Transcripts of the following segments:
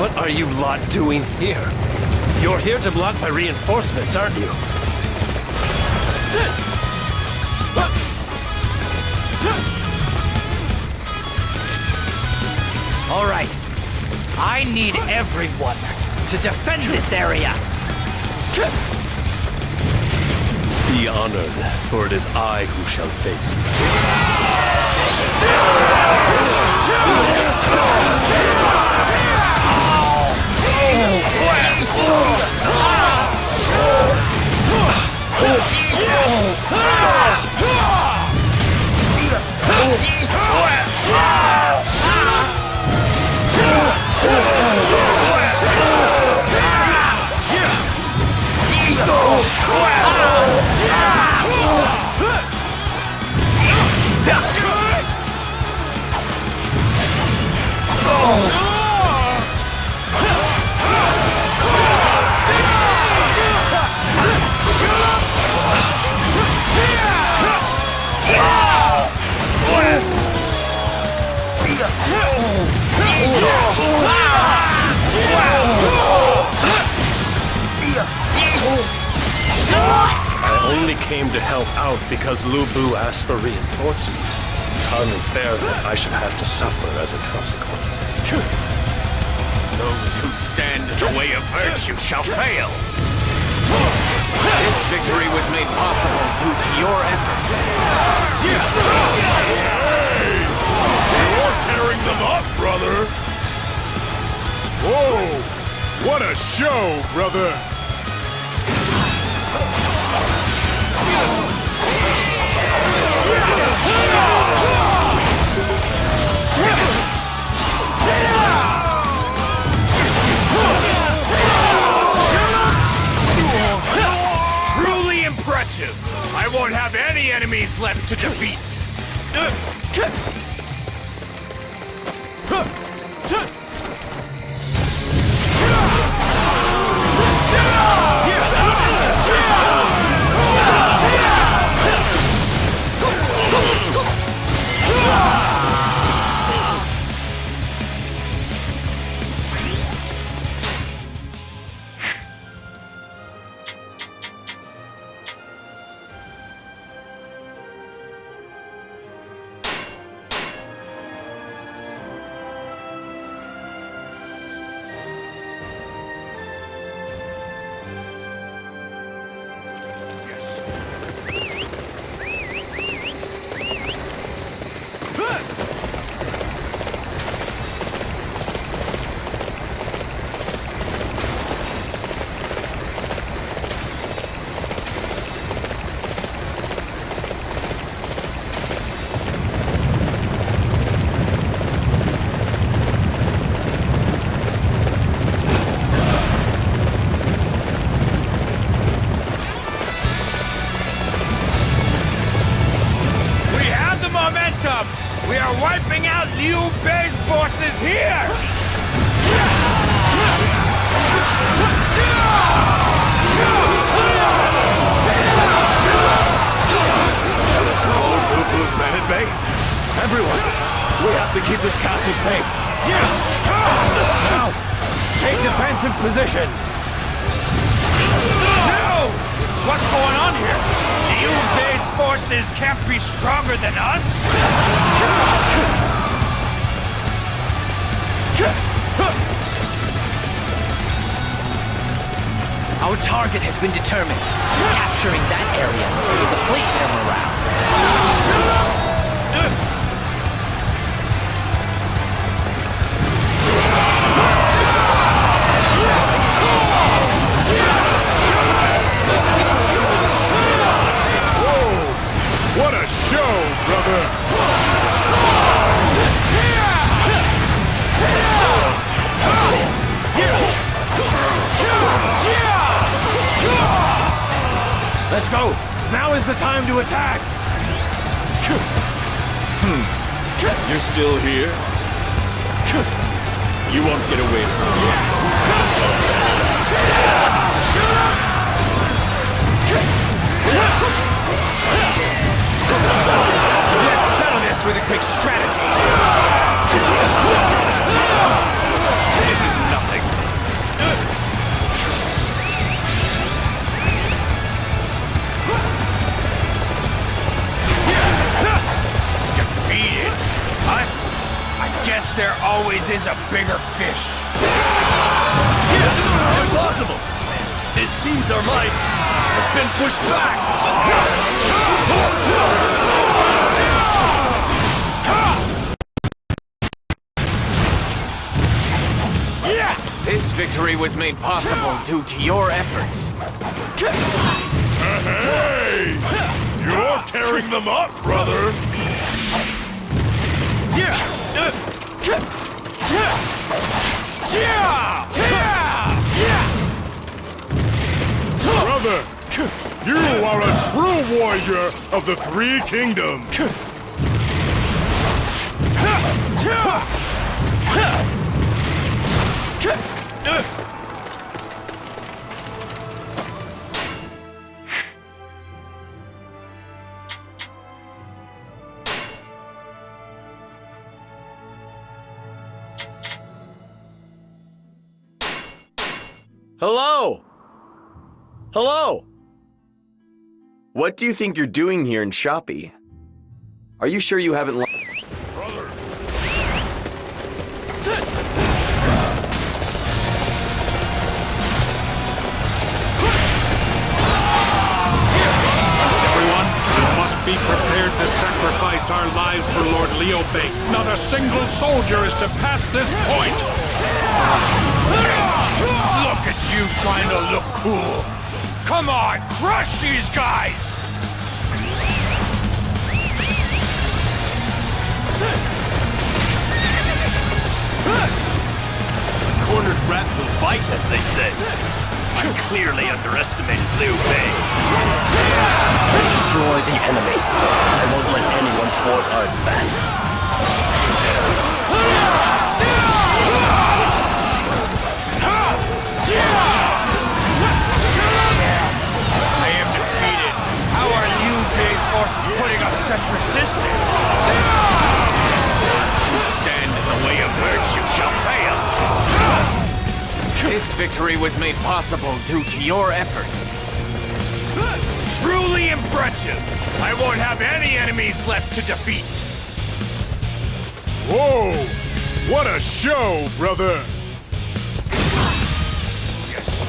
What are you lot doing here? You're here to block my reinforcements, aren't you? All right. I need everyone to defend this area. Be honored, for it is I who shall face you. I only came to help out because Liu Bei asked for reinforcements. It's hardly fair that I should have to suffer as a consequence. Those who stand in the way of virtue shall fail. This victory was made possible due to your efforts. You're tearing them up, brother! Whoa! What a show, brother! Truly impressive! I won't have any enemies left to defeat! We are wiping out Liu Bei's forces here! Liu Bei's Bandit Bay? Everyone, we have to keep this castle safe. Now, take defensive positions. No! What's going on here? Liu Bei's forces can't be stronger than us? Our target has been determined. Capturing that area will deflate their morale. What a show, brother! Let's go! Now is the time to attack! You're still here? You won't get away from me. Let's settle this with a quick strategy. This is nothing. always is a bigger fish. Impossible! It seems our might has been pushed back! This victory was made possible due to your efforts. Hey! You're tearing them up, brother! Brother, you are a true warrior of the Three Kingdoms! Hello? Hello? What do you think you're doing here in Shopee? Are you sure you haven't Brother! Everyone, we must be prepared to sacrifice our lives for Lord Liu Bei. Not a single soldier is to pass this point. Look at you trying to look cool. Come on, crush these guys! cornered rat will bite, as they say? I clearly underestimated Liu Bei. Destroy the enemy. I won't let anyone thwart our advance. I am defeated. How are Liu Bei's forces putting up such resistance? To stand in the way of virtue shall fail. This victory was made possible due to your efforts. Truly impressive. I won't have any enemies left to defeat. Whoa! What a show, brother! Yes.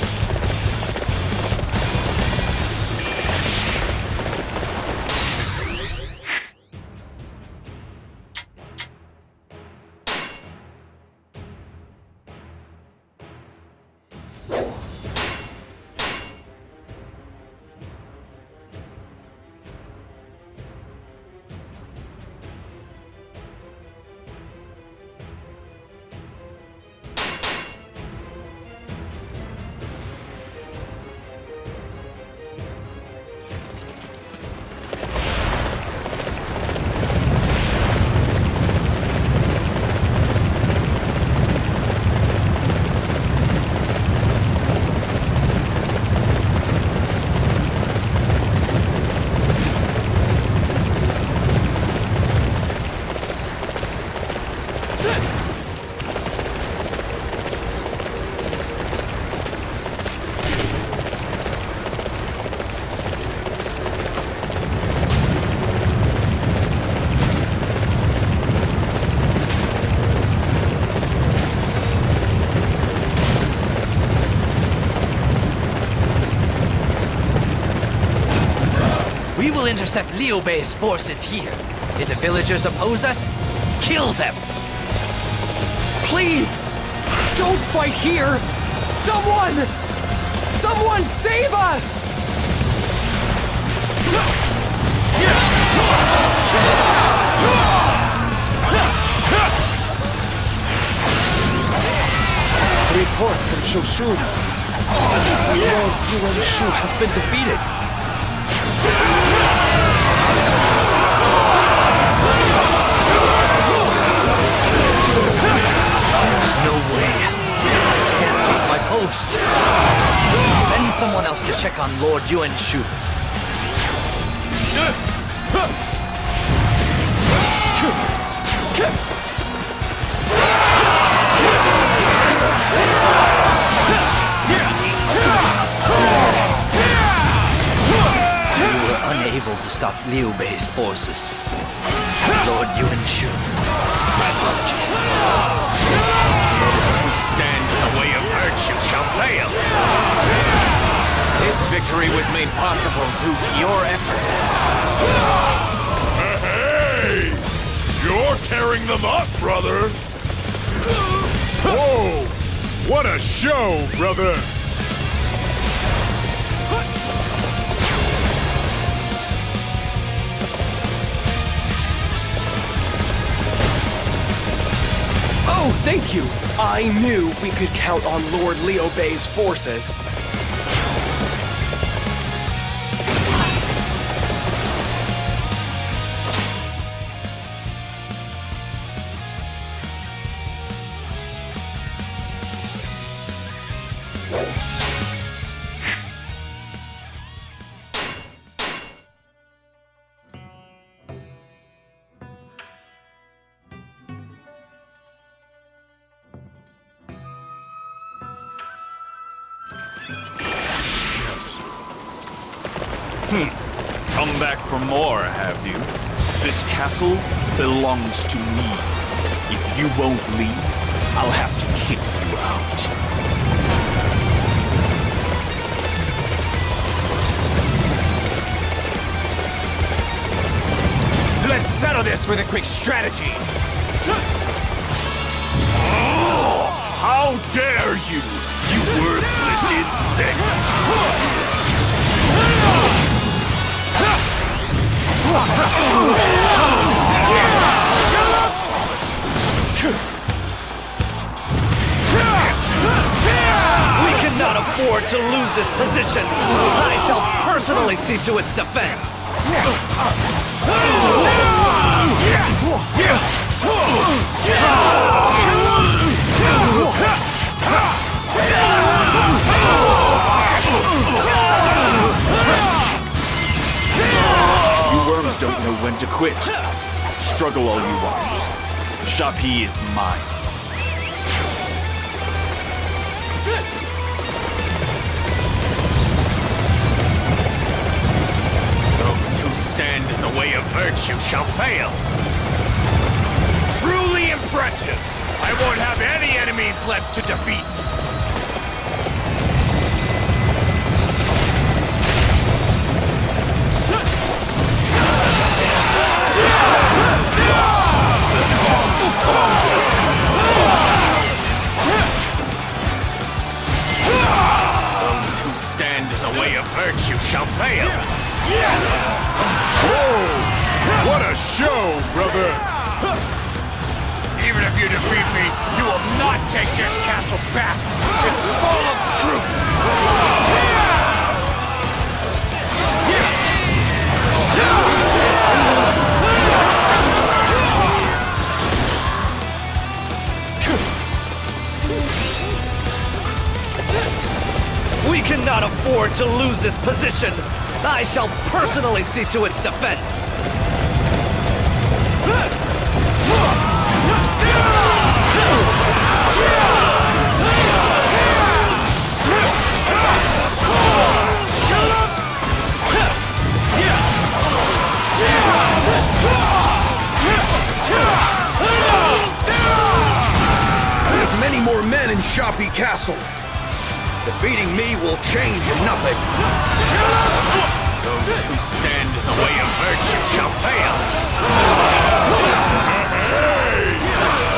We will intercept Liu Bei's forces here. If the villagers oppose us, kill them! Please! Don't fight here! Someone! Someone save us! Report from Shoshun. Lord Yuan Shu has been defeated. There's no way. I can't leave my post. Send someone else to check on Lord Yuan Shu. You were unable to stop Liu Bei's forces. Lord Yuan Shu, my apologies. This victory was made possible due to your efforts. Hey! You're tearing them up, brother! Whoa! What a show, brother! Oh, thank you! I knew we could count on Lord Liu Bei's forces. Come back for more, have you? This castle belongs to me. If you won't leave, I'll have to kick you out. Let's settle this with a quick strategy. How dare you, you worthless insects! We cannot afford to lose this position. I shall personally see to its defense. You worms don't know when to quit. Struggle all you want. Shapi is mine. Those who stand in the way of virtue shall fail. Truly impressive. I won't have any enemies left to defeat. Those who stand in the way of virtue shall fail. Whoa! What a show, brother! Even if you defeat me, you will not take this castle back. It's full of truth. We cannot afford to lose this position. I shall personally see to its defense. With many more men in Shapi Castle, defeating me will change nothing. Those who stand in the way of virtue shall fail. Hey!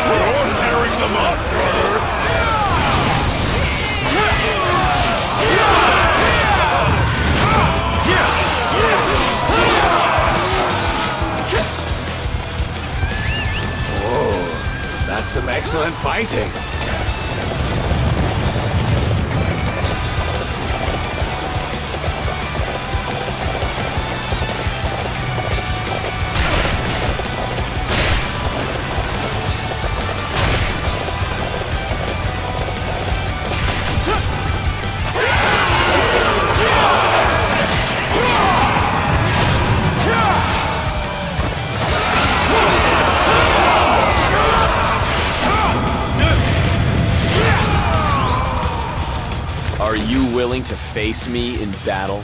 You're tearing them up, brother! Whoa, that's some excellent fighting. Are you willing to face me in battle?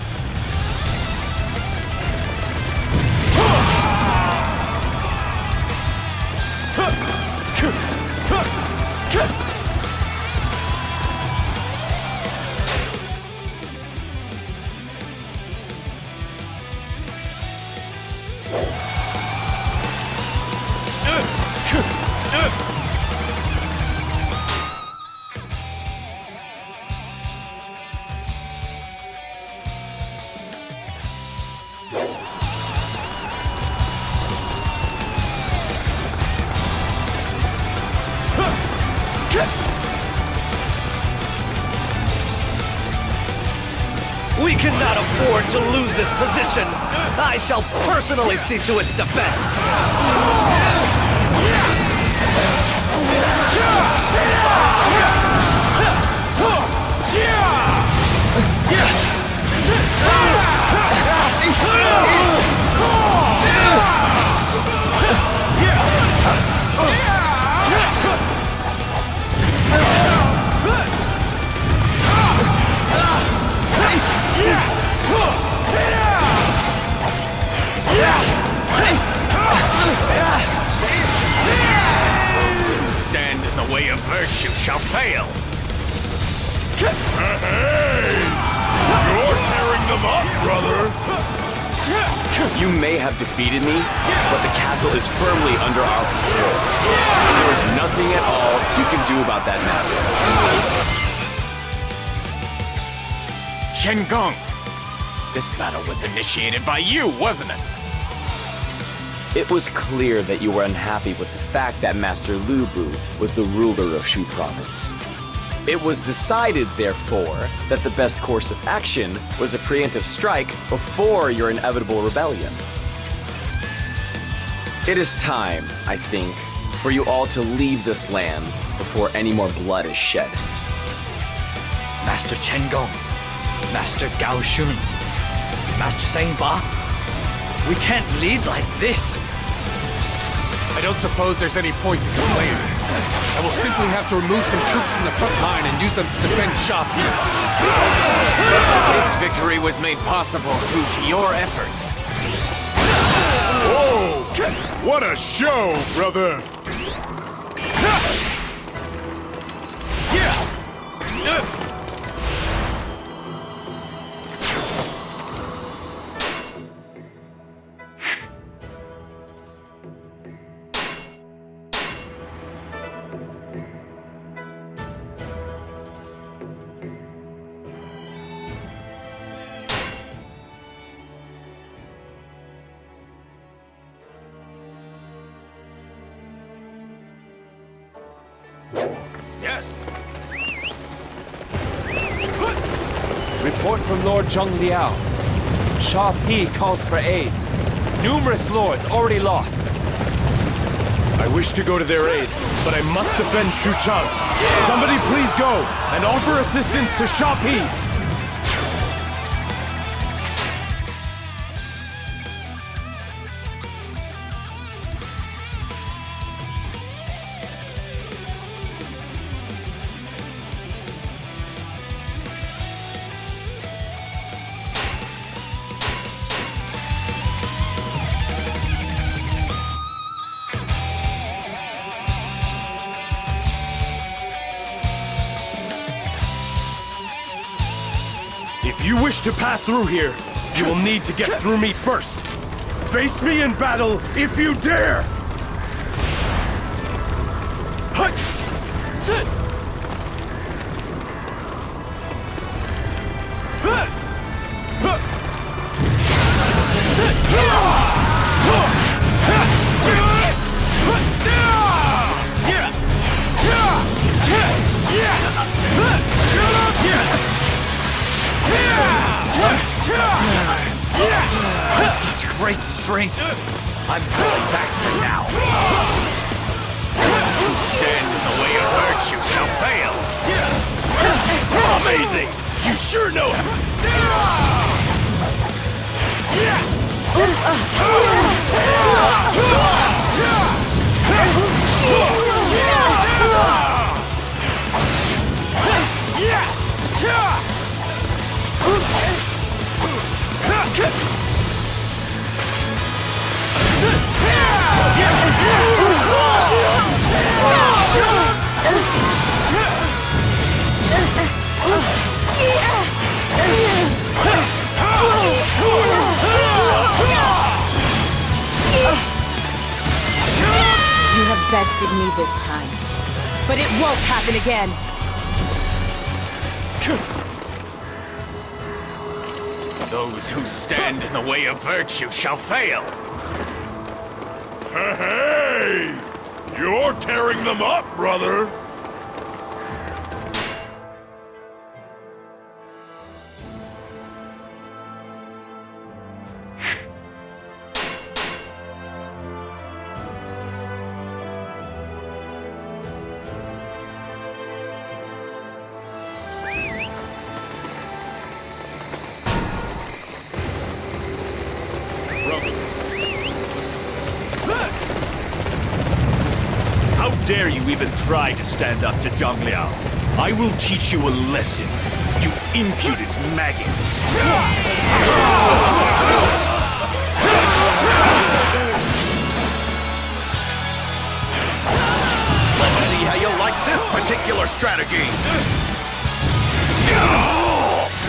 afford to lose this position. I shall personally see to its defense. Those who stand in the way of virtue shall fail. Hey! You're tearing them up, brother! You may have defeated me, but the castle is firmly under our control. There is nothing at all you can do about that matter. Chen Gong, this battle was initiated by you, wasn't it? It was clear that you were unhappy with the fact that Master Liu Bei was the ruler of Shu Province. It was decided, therefore, that the best course of action was a preemptive strike before your inevitable rebellion. It is time, I think, for you all to leave this land before any more blood is shed. Master Chen Gong, Master Gao Shun, Master Seng Ba, we can't lead like this. I don't suppose there's any point in complaining. I will simply have to remove some troops from the front line and use them to defend Shapi. This victory was made possible due to your efforts. Whoa! What a show, brother! Yes. Report from Lord Zheng Liao. Sha Pi calls for aid. Numerous lords already lost. I wish to go to their aid, but I must defend Xuchang. Somebody please go and offer assistance to Sha Pi. If you wish to pass through here, you will need to get through me first. Face me in battle if you dare! Hut! Sit! Hut! Hut! Sit! Such great strength. I'm pulling back for now. Those who stand in the way of virtue shall fail. Amazing! You sure know You have bested me this time, but it won't happen again. Those who stand in the way of virtue shall fail. Hey! You're tearing them up, brother! dare you even try to stand up to Zhang Liao? I will teach you a lesson, you impudent maggots! Let's see how you like this particular strategy!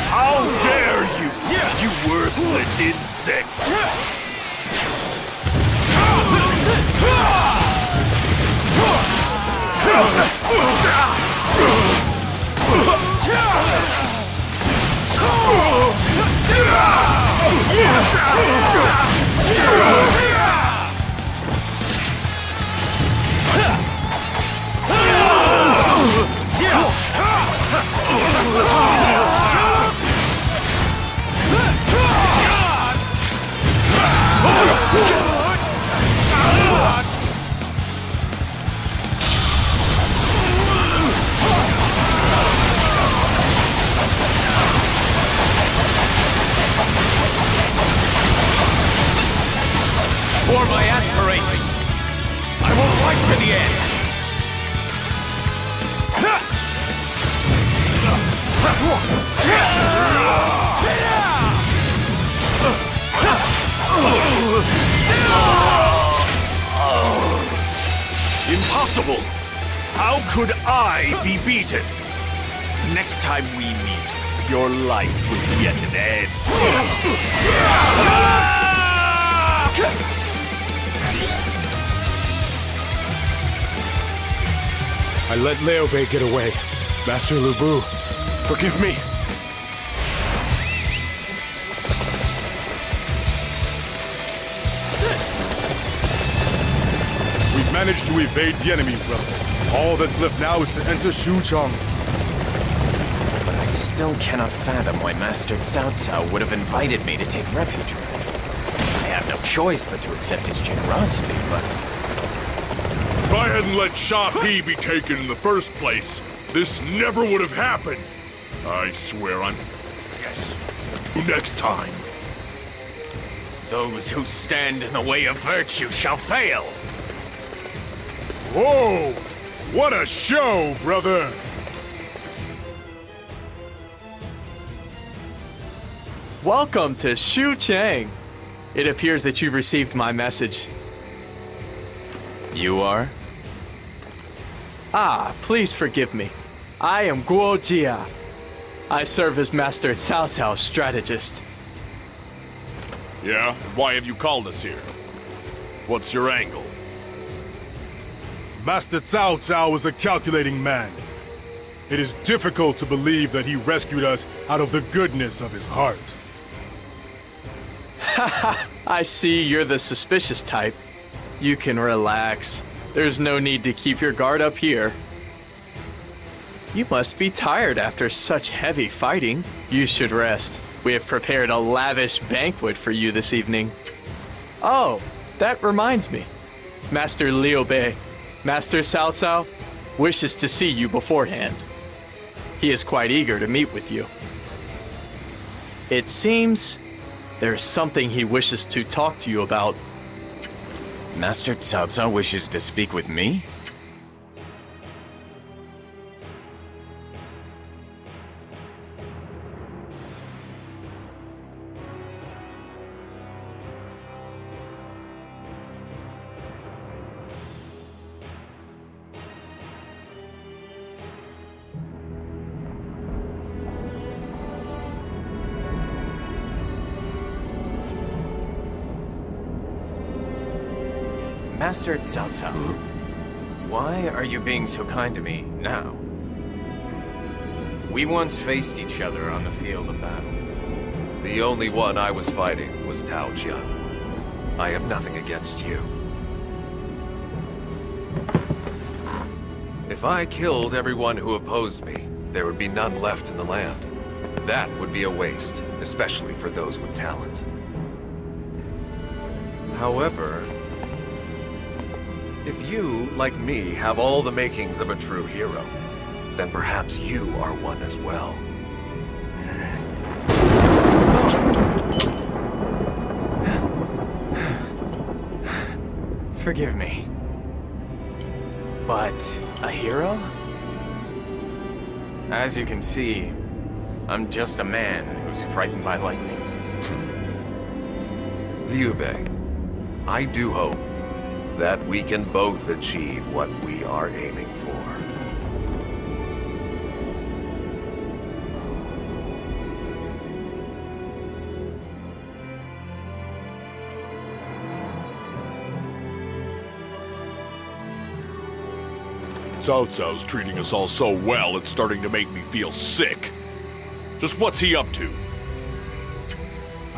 How dare you, you worthless insects! For my aspirations, I will fight to the end! Impossible! How could I be beaten? Next time we meet, your life will be at an end. I let Liu Bei get away. Master Liu Bu, forgive me. We've managed to evade the enemy, brother. All that's left now is to enter Xuchang. But I still cannot fathom why Master Cao Cao would have invited me to take refuge with him. I have no choice but to accept his generosity, but... If I hadn't let Sha Pi be taken in the first place, this never would have happened. I swear I'm... Yes. Next time. Those who stand in the way of virtue shall fail. Whoa! What a show, brother! Welcome to Xuchang. It appears that you've received my message. You are? Ah, please forgive me. I am Guo Jia. I serve as Master Cao Cao's strategist. Yeah? And why have you called us here? What's your angle? Master Cao Cao is a calculating man. It is difficult to believe that he rescued us out of the goodness of his heart. I see you're the suspicious type. You can relax. There's no need to keep your guard up here. You must be tired after such heavy fighting. You should rest. We have prepared a lavish banquet for you this evening. Oh, that reminds me. Master Liu Bei, Master Cao Cao, wishes to see you beforehand. He is quite eager to meet with you. It seems there's something he wishes to talk to you about. Master Cao Cao wishes to speak with me? Master Cao Cao, why are you being so kind to me now? We once faced each other on the field of battle. The only one I was fighting was Tao Jian. I have nothing against you. If I killed everyone who opposed me, there would be none left in the land. That would be a waste, especially for those with talent. However, if you, like me, have all the makings of a true hero, then perhaps you are one as well. Forgive me. But a hero? As you can see, I'm just a man who's frightened by lightning. Liu Bei, I do hope that we can both achieve what we are aiming for. Cao Cao's treating us all so well, it's starting to make me feel sick. Just what's he up to?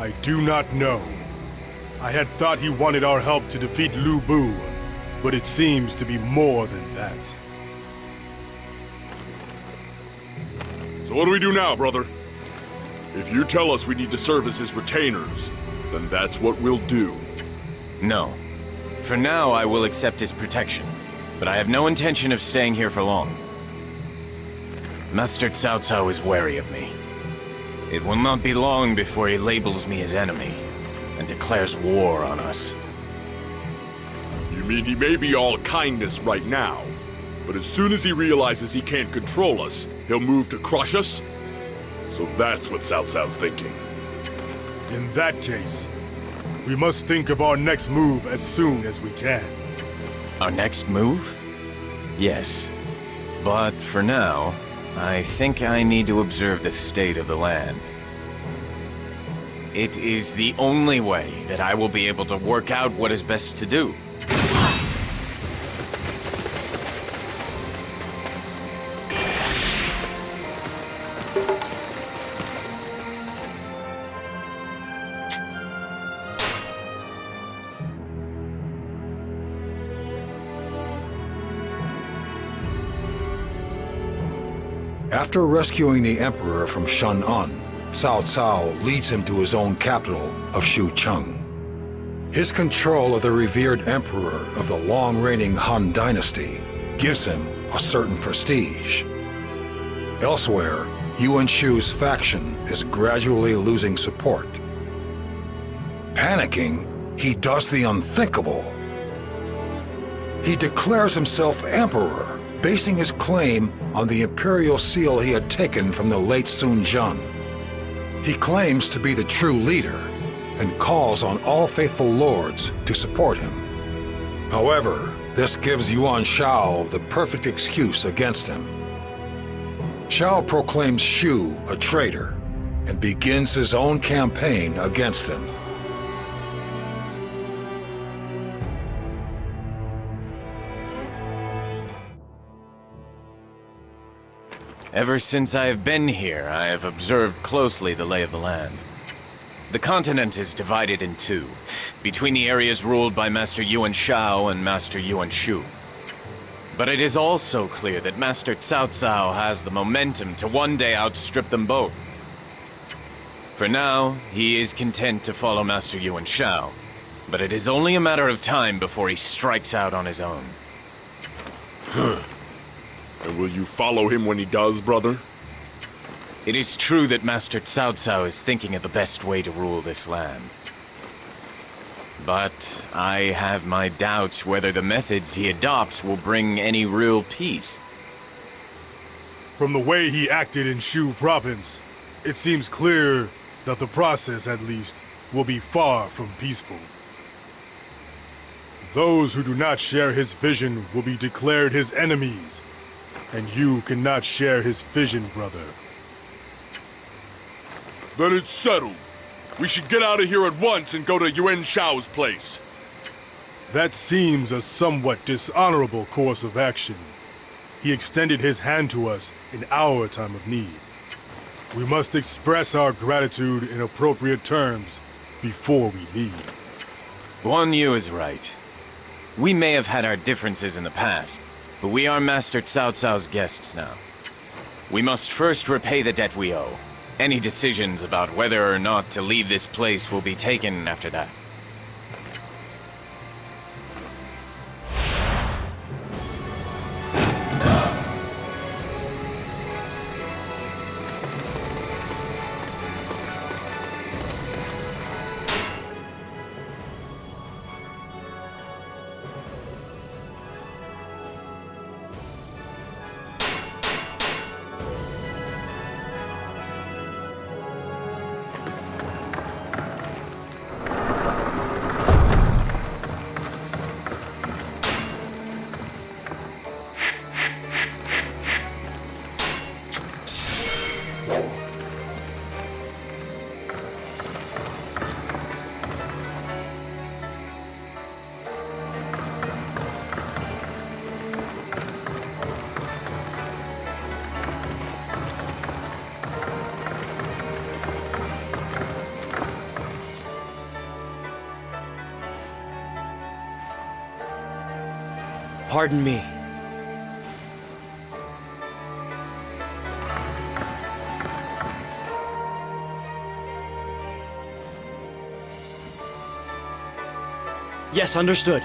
I do not know. I had thought he wanted our help to defeat Liu Bei, but it seems to be more than that. So what do we do now, brother? If you tell us we need to serve as his retainers, then that's what we'll do. No. For now, I will accept his protection, but I have no intention of staying here for long. Master Cao Cao is wary of me. It will not be long before he labels me his enemy and declares war on us. You mean he may be all kindness right now, but as soon as he realizes he can't control us, he'll move to crush us? So that's what Cao Cao's thinking. In that case, we must think of our next move as soon as we can. Our next move? Yes. But for now, I think I need to observe the state of the land. It is the only way that I will be able to work out what is best to do. After rescuing the Emperor from Shan'an, Cao Cao leads him to his own capital of Xucheng. His control of the revered Emperor of the long-reigning Han Dynasty gives him a certain prestige. Elsewhere, Yuan Shu's faction is gradually losing support. Panicking, he does the unthinkable. He declares himself Emperor, basing his claim on the imperial seal he had taken from the late Sun Jian. He claims to be the true leader and calls on all faithful lords to support him. However, this gives Yuan Shao the perfect excuse against him. Shao proclaims Shu a traitor and begins his own campaign against him. Ever since I have been here, I have observed closely the lay of the land. The continent is divided in two, between the areas ruled by Master Yuan Shao and Master Yuan Shu. But it is also clear that Master Cao Cao has the momentum to one day outstrip them both. For now, he is content to follow Master Yuan Shao, but it is only a matter of time before he strikes out on his own. And will you follow him when he does, brother? It is true that Master Cao Cao is thinking of the best way to rule this land. But I have my doubts whether the methods he adopts will bring any real peace. From the way he acted in Shu province, it seems clear that the process, at least, will be far from peaceful. Those who do not share his vision will be declared his enemies, and you cannot share his vision, brother. Then it's settled. We should get out of here at once and go to Yuan Shao's place. That seems a somewhat dishonorable course of action. He extended his hand to us in our time of need. We must express our gratitude in appropriate terms before we leave. Guan Yu is right. We may have had our differences in the past, but we are Master Cao Cao's guests now. We must first repay the debt we owe. Any decisions about whether or not to leave this place will be taken after that. Pardon me. Yes, understood.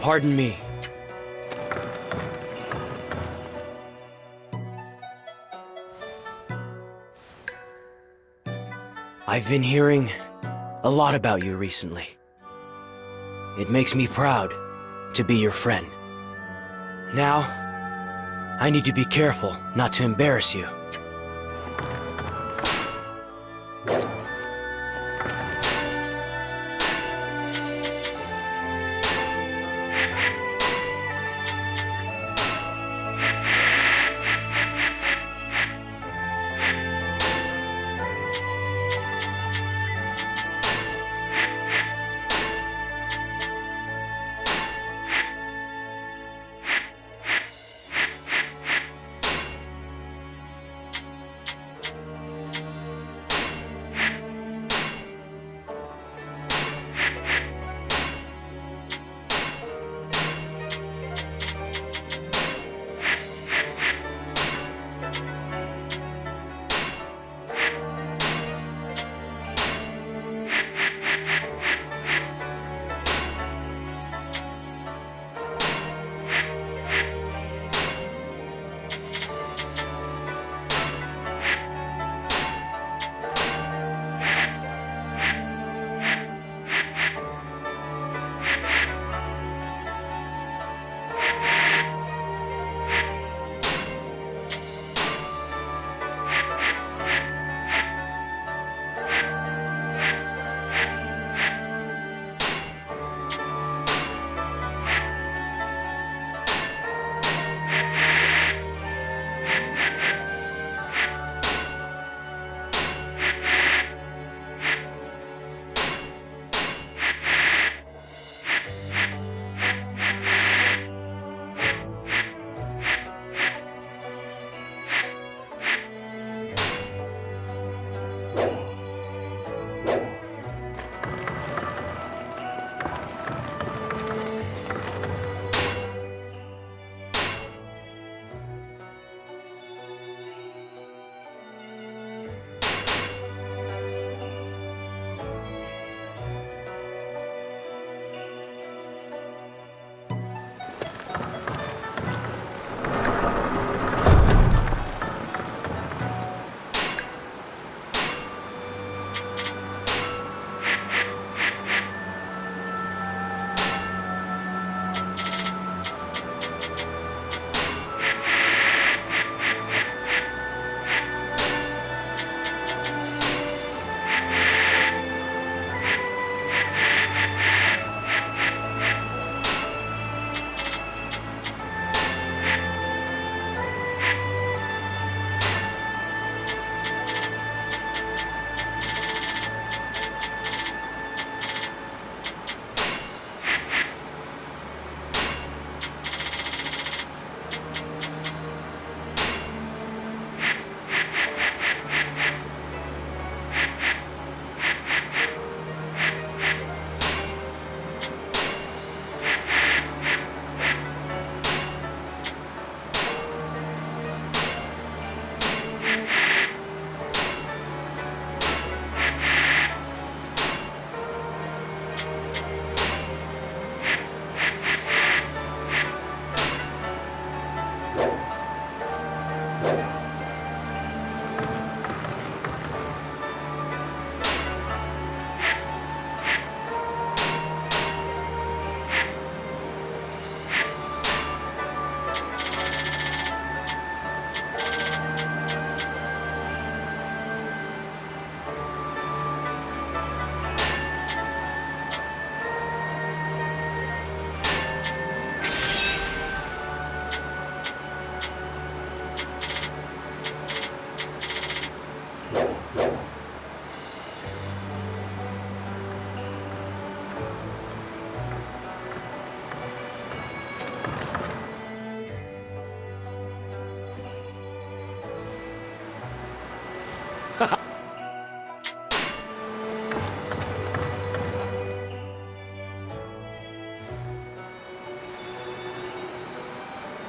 Pardon me. I've been hearing a lot about you recently. It makes me proud to be your friend. Now, I need to be careful not to embarrass you.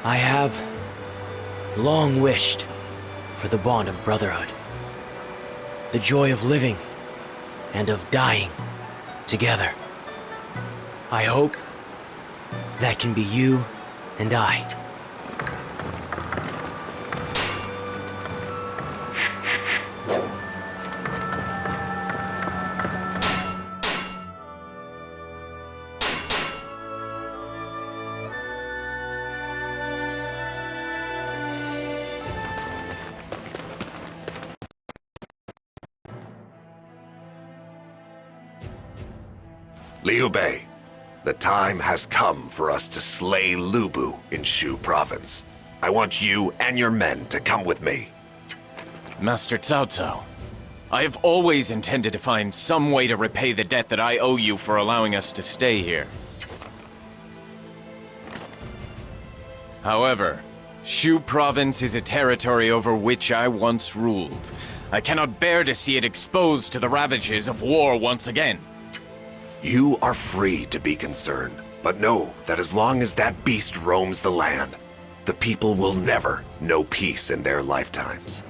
I have long wished for the bond of brotherhood. The joy of living and of dying together. I hope that can be you and I. Liu Bei, the time has come for us to slay Lu Bu in Shu Province. I want you and your men to come with me. Master Cao Cao, I have always intended to find some way to repay the debt that I owe you for allowing us to stay here. However, Shu Province is a territory over which I once ruled. I cannot bear to see it exposed to the ravages of war once again. You are free to be concerned, but know that as long as that beast roams the land, the people will never know peace in their lifetimes.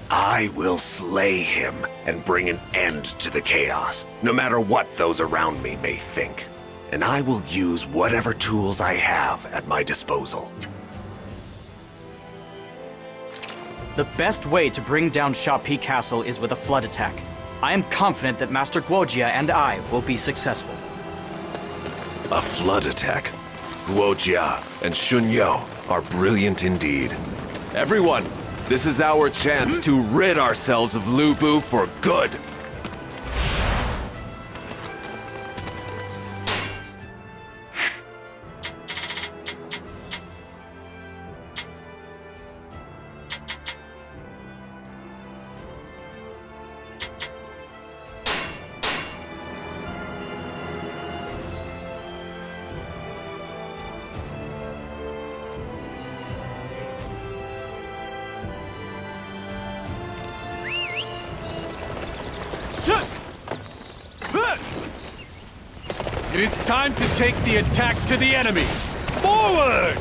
I will slay him and bring an end to the chaos, no matter what those around me may think. And I will use whatever tools I have at my disposal. The best way to bring down Sha Pi Castle is with a flood attack. I am confident that Master Guojia and I will be successful. A flood attack? Guojia and Shunyo are brilliant indeed. Everyone, this is our chance to rid ourselves of Lu Bu for good. It is time to take the attack to the enemy! Forward!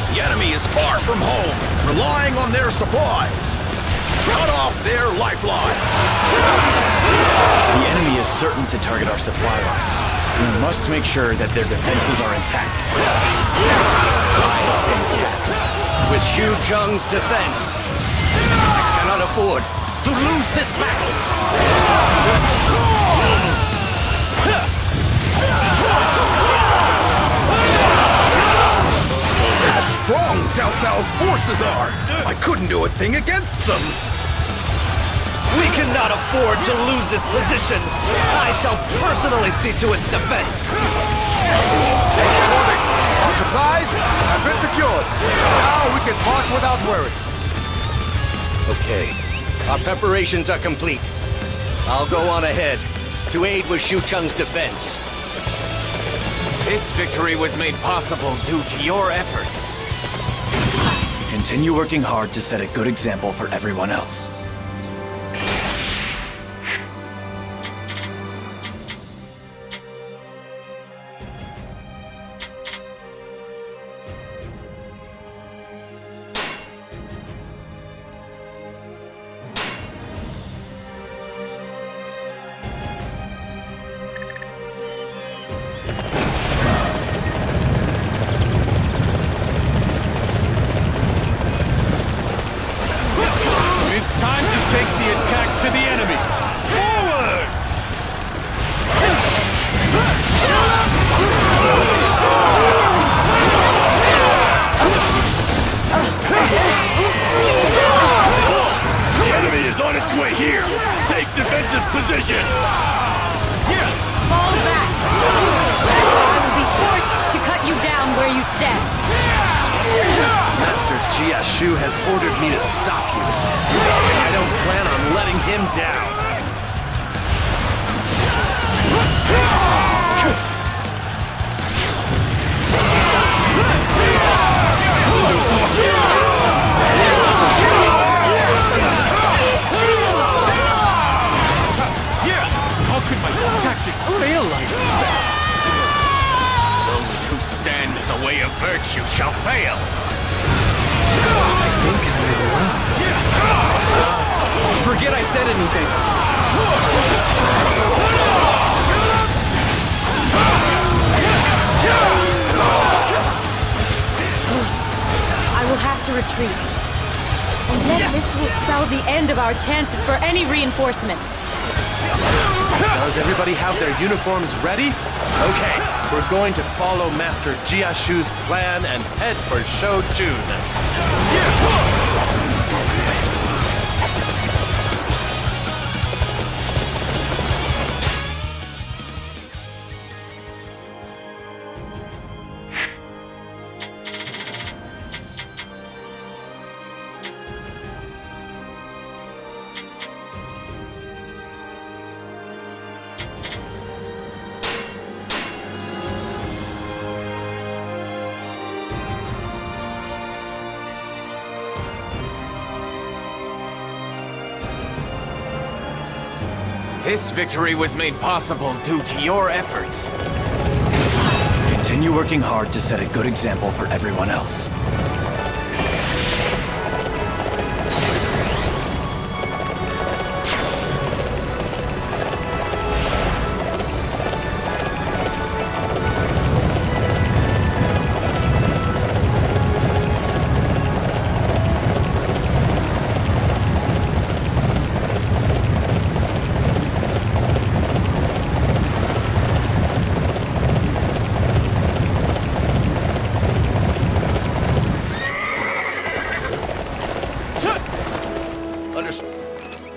The enemy is far from home, relying on their supplies. Cut off their lifeline! The enemy is certain to target our supply lines. We must make sure that their defenses are intact. I have been tasked with Xu Cheng's defense. I cannot afford to lose this battle. How strong Cao Cao's forces are! I couldn't do a thing against them! We cannot afford to lose this position. I shall personally see to its defense. Warning! Our supplies have been secured. Now we can march without worry. Okay, our preparations are complete. I'll go on ahead to aid with Xu Cheng's defense. This victory was made possible due to your efforts. Continue working hard to set a good example for everyone else. Shu has ordered me to stop you. I don't plan on letting him down. of virtue shall fail. I think I'm in love. Forget I said anything. I will have to retreat. And then this will spell the end of our chances for any reinforcements. Does everybody have their uniforms ready? Okay, we're going to follow Master Jiashu's plan and head for Shojun. This victory was made possible due to your efforts. Continue working hard to set a good example for everyone else.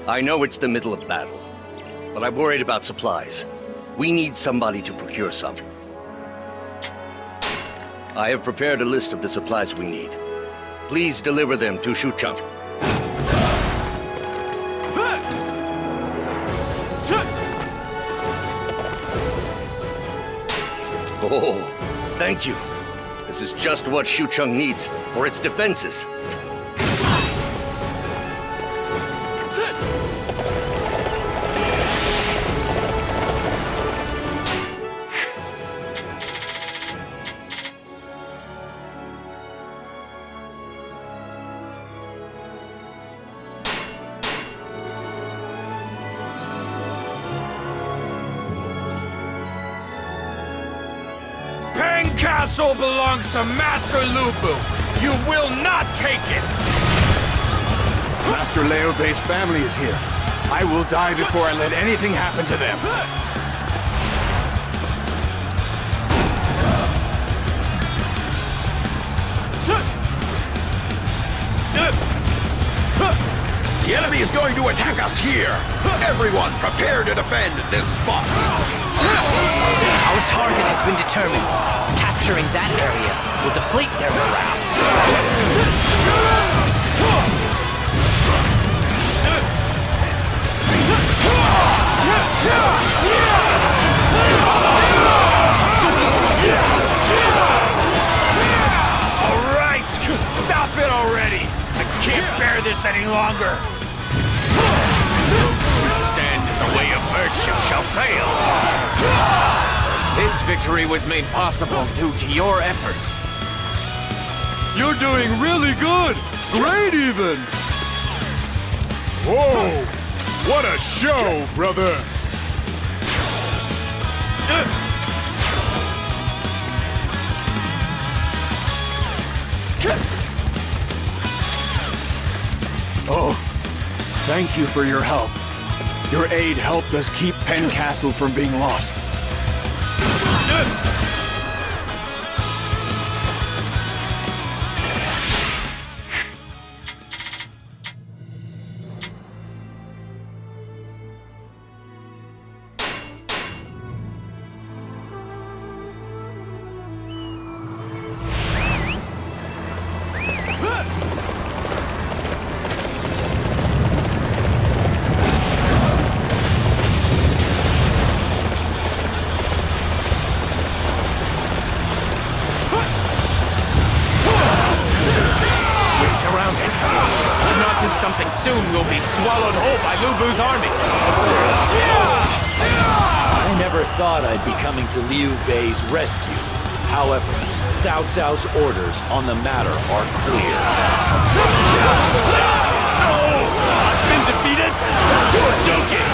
I know it's the middle of battle, but I'm worried about supplies. We need somebody to procure some. I have prepared a list of the supplies we need. Please deliver them to Xucheng. Oh, thank you. This is just what Xucheng needs for its defenses. Castle belongs to Master Liu Bei. You will not take it! Master Liu Bei's family is here. I will die before I let anything happen to them. The enemy is going to attack us here! Everyone, prepare to defend this spot! Our target has been determined. Capturing that area will deflate their morale. All right! Stop it already! I can't bear this any longer! Those who stand in the way of virtue shall fail! This victory was made possible due to your efforts. You're doing really good! Great, even! Whoa! What a show, brother! Oh, thank you for your help. Your aid helped us keep Penn Castle from being lost. Something soon will be swallowed whole by Liu Bei's army. I never thought I'd be coming to Liu Bei's rescue. However, Cao Cao's orders on the matter are clear. I've been defeated? You're joking!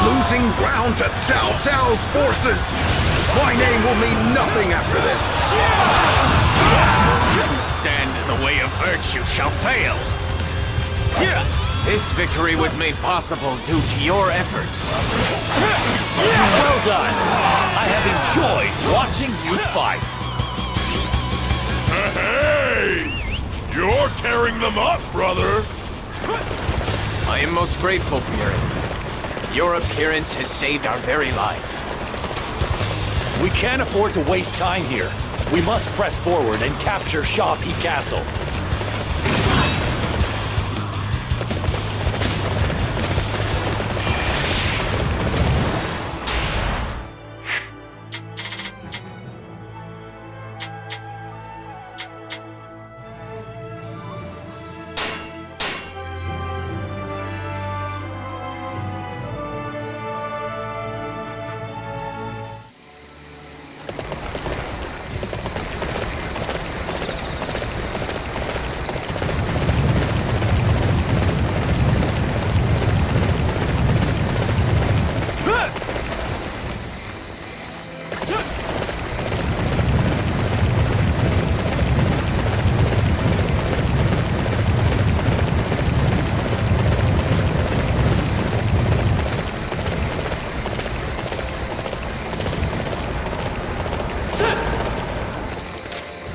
Losing ground to Cao Cao's forces! My name will mean nothing after this! Those who stand in the way of virtue shall fail! This victory was made possible due to your efforts. Well done! I have enjoyed watching you fight! Hey! You're tearing them up, brother! I am most grateful for your aid. Your appearance has saved our very lives. We can't afford to waste time here. We must press forward and capture Sha Pi Castle.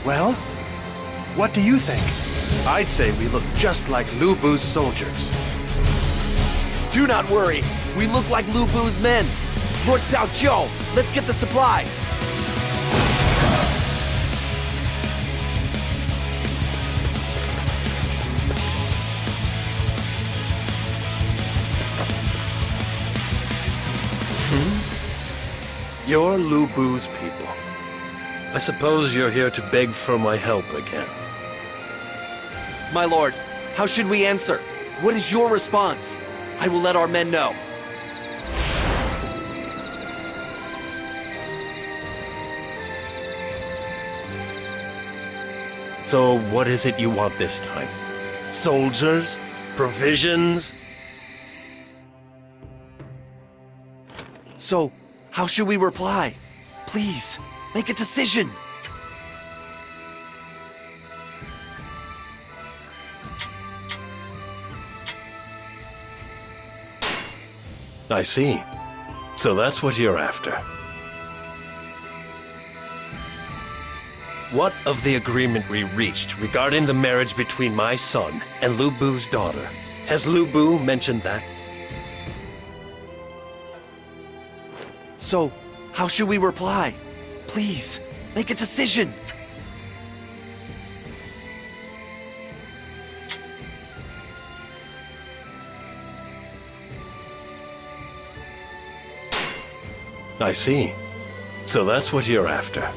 Well, what do you think? I'd say we look just like Liu Bu's soldiers. Do not worry. We look like Liu Bu's men. Lord Cao Jiu, let's get the supplies. You're Liu Bu's people. I suppose you're here to beg for my help again. My lord, how should we answer? What is your response? I will let our men know. So what is it you want this time? Soldiers? Provisions? So, how should we reply? Please, make a decision. I see. So that's what you're after. What of the agreement we reached regarding the marriage between my son and Liu Bu's daughter? Has Liu Bu mentioned that? So, how should we reply? Please, make a decision. I see. So that's what you're after.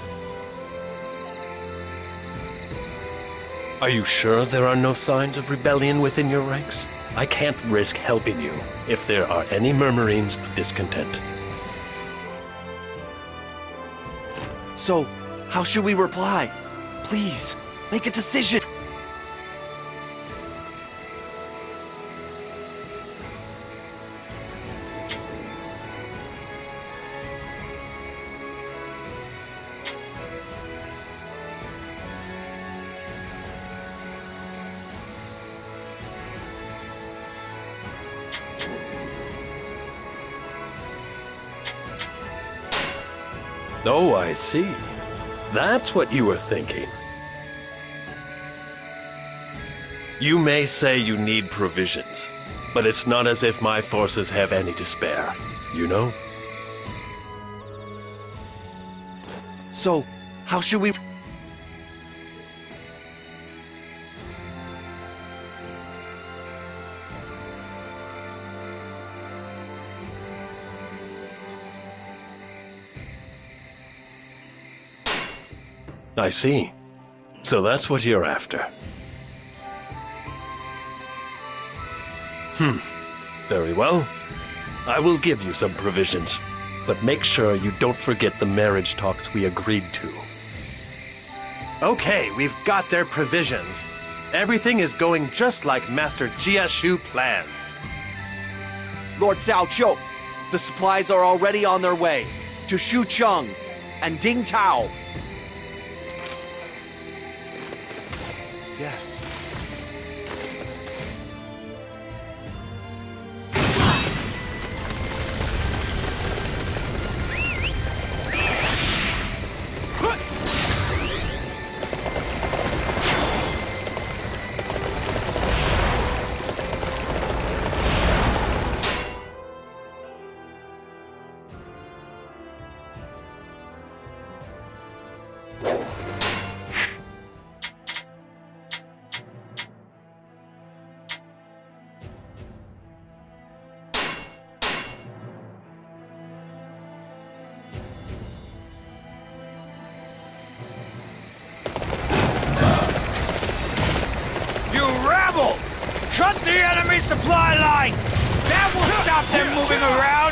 Are you sure there are no signs of rebellion within your ranks? I can't risk helping you if there are any murmurings of discontent. So, how should we reply? Please, make a decision. Oh, I see. That's what you were thinking. You may say you need provisions, but it's not as if my forces have any to spare, you know? So, how should we... I see. So that's what you're after. Very well. I will give you some provisions, but make sure you don't forget the marriage talks we agreed to. Okay, we've got their provisions. Everything is going just like Master Jiashu planned. Lord Cao Zhou, the supplies are already on their way to Shucheng and Ding Tao. Yes. Cut the enemy supply lines! That will stop them moving around!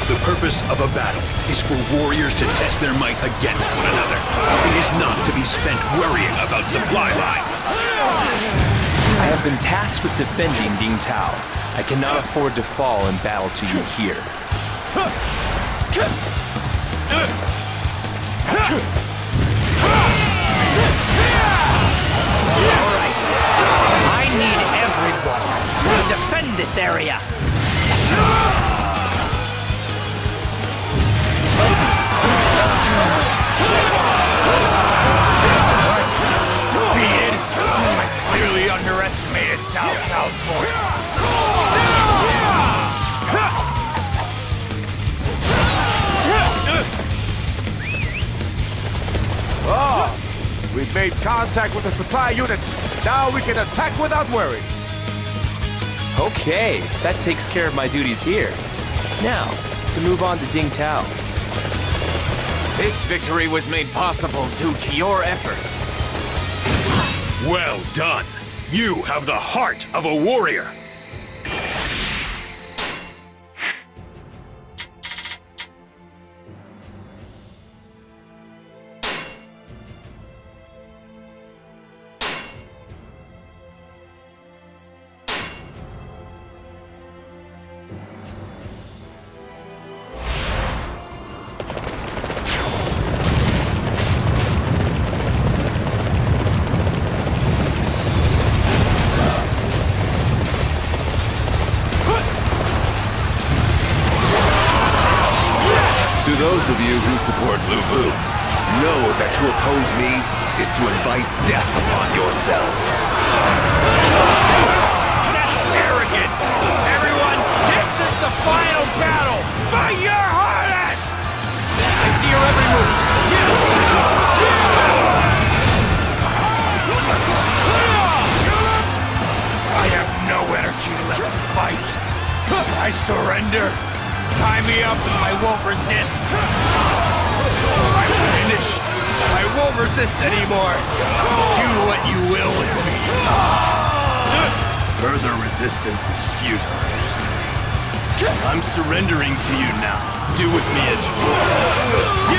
The purpose of a battle is for warriors to test their might against one another. It is not to be spent worrying about supply lines. I have been tasked with defending Ding Tao. I cannot afford to fall in battle to you here. Alright. I need everyone to defend this area. Defeated? I clearly underestimated Cao Cao's forces. Oh! We've made contact with the supply unit. Now we can attack without worry. Okay, that takes care of my duties here. Now, to move on to Ding Tao. This victory was made possible due to your efforts. Well done. You have the heart of a warrior. To those of you who support Liu Bei, know that to oppose me is to invite death upon yourselves. Such arrogance! Everyone, this is the final battle! Fight your hardest! I see your every move! I have no energy left to fight. I surrender. Tie me up and I won't resist. I'm finished. I won't resist anymore. Do what you will with me. Further resistance is futile. I'm surrendering to you now. Do with me as you will.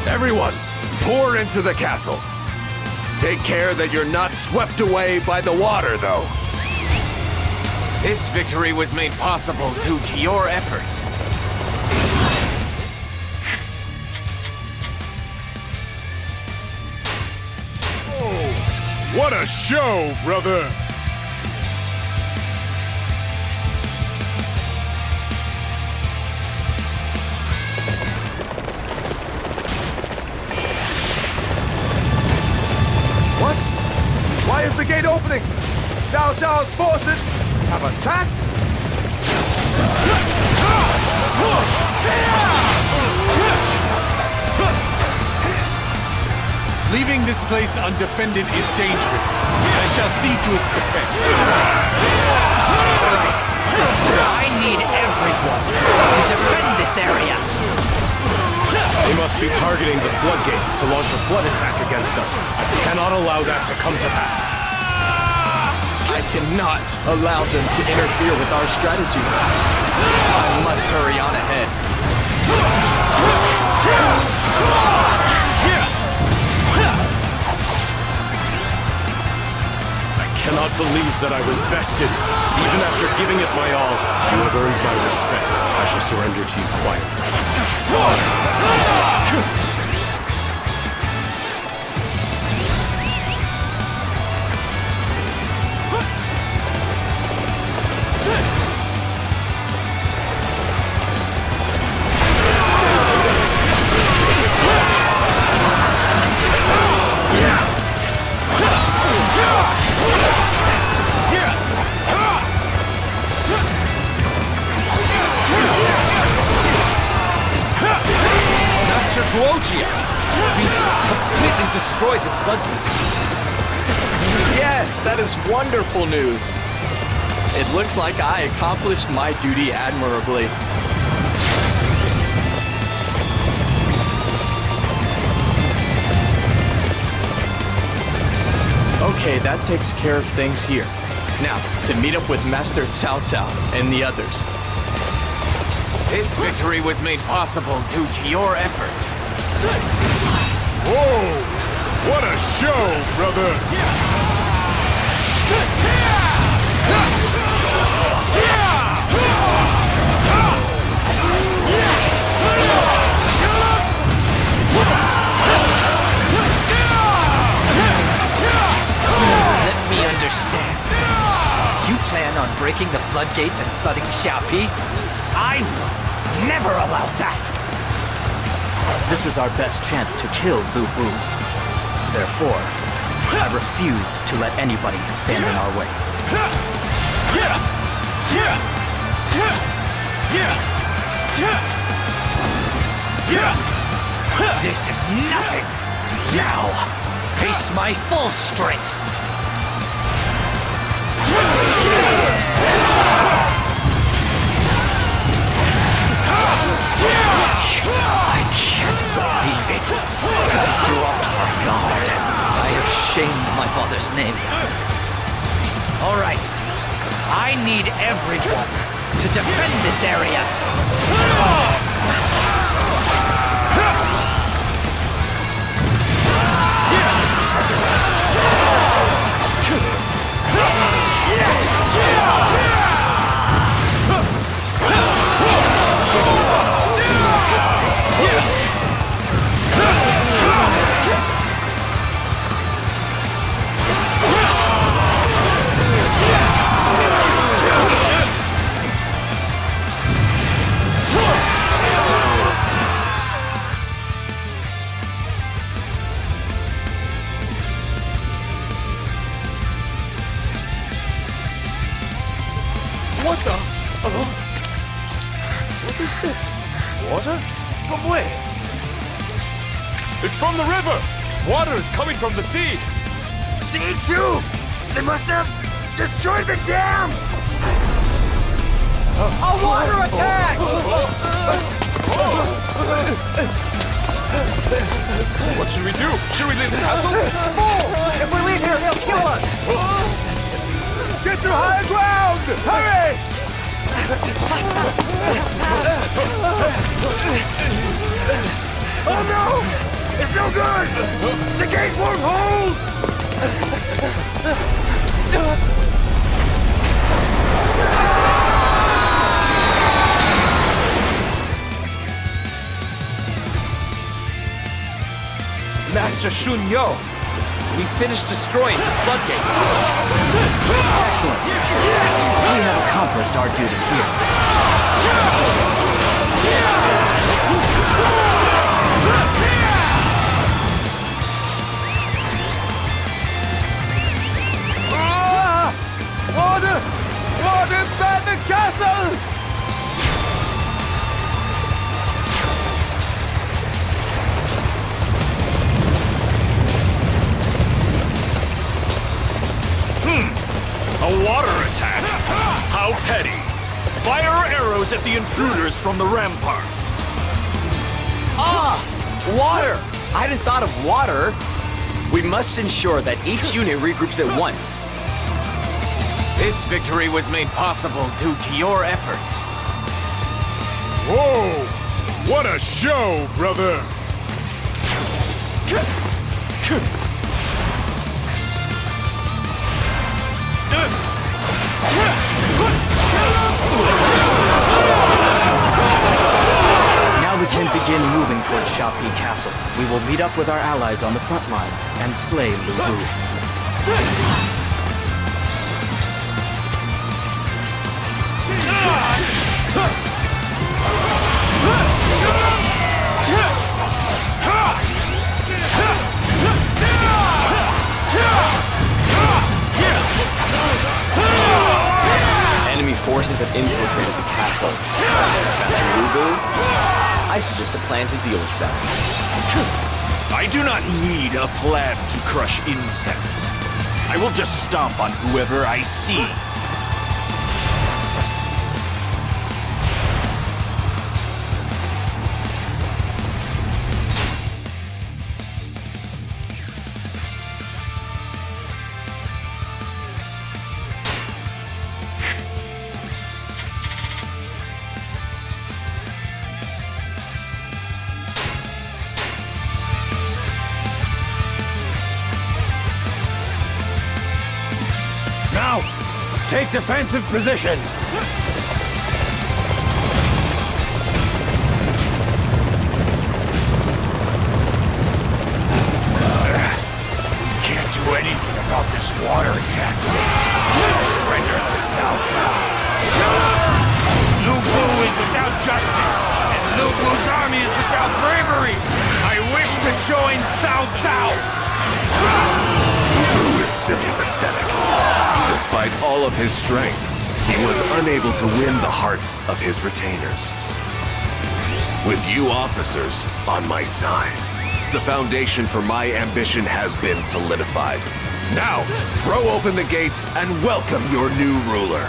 Everyone, pour into the castle. Take care that you're not swept away by the water, though. This victory was made possible due to your efforts. What a show, brother! What? Why is the gate opening? Cao Cao's forces have attacked? Leaving this place undefended is dangerous. I shall see to its defense. I need everyone to defend this area. They must be targeting the floodgates to launch a flood attack against us. I cannot allow that to come to pass. I cannot allow them to interfere with our strategy. I must hurry on ahead. I cannot believe that I was bested. Even after giving it my all, you have earned my respect. I shall surrender to you quietly. Guojia! We completely destroyed this floodgate. Yes, that is wonderful news. It looks like I accomplished my duty admirably. Okay, that takes care of things here. Now, to meet up with Master Cao Cao and the others. This victory was made possible due to your efforts. Whoa! What a show, brother! Let me understand. You plan on breaking the floodgates and flooding Xiaopi? I will never allow that! This is our best chance to kill Liu Bei. Therefore, I refuse to let anybody stand in our way. This is nothing! Now, face my full strength! I can't believe it. I've dropped my guard. I have shamed my father's name. All right. I need everyone to defend this area. What the? What is this? Water? From where? It's from the river! Water is coming from the sea! They too! They must have destroyed the dams! A water attack! What should we do? Should we leave the castle? Fool! If we leave here, he'll kill us! Get to higher ground! Hurry! Oh no! It's no good! The gate won't hold! Master Shun Yo, we finished destroying this floodgate. Excellent. We have accomplished our duty here. Water! Water inside the castle! arrows at the intruders from the ramparts. Ah! Water! I hadn't thought of water. We must ensure that each unit regroups at once. This victory was made possible due to your efforts. Whoa! What a show, brother! Now we can begin moving towards Sha Pi Castle. We will meet up with our allies on the front lines and slay Liu Bei. Enemy forces have infiltrated the castle. Master Liu Bei, I suggest a plan to deal with them. I do not need a plan to crush insects. I will just stomp on whoever I see. Now, take defensive positions. Can't do anything about this water attack. Should surrender to Cao Cao. Liu Bu is without justice, and Liu Bu's army is without bravery. I wish to join Cao Cao. Liu Bu is simply pathetic. Despite all of his strength, he was unable to win the hearts of his retainers. With you officers on my side, the foundation for my ambition has been solidified. Now, throw open the gates and welcome your new ruler.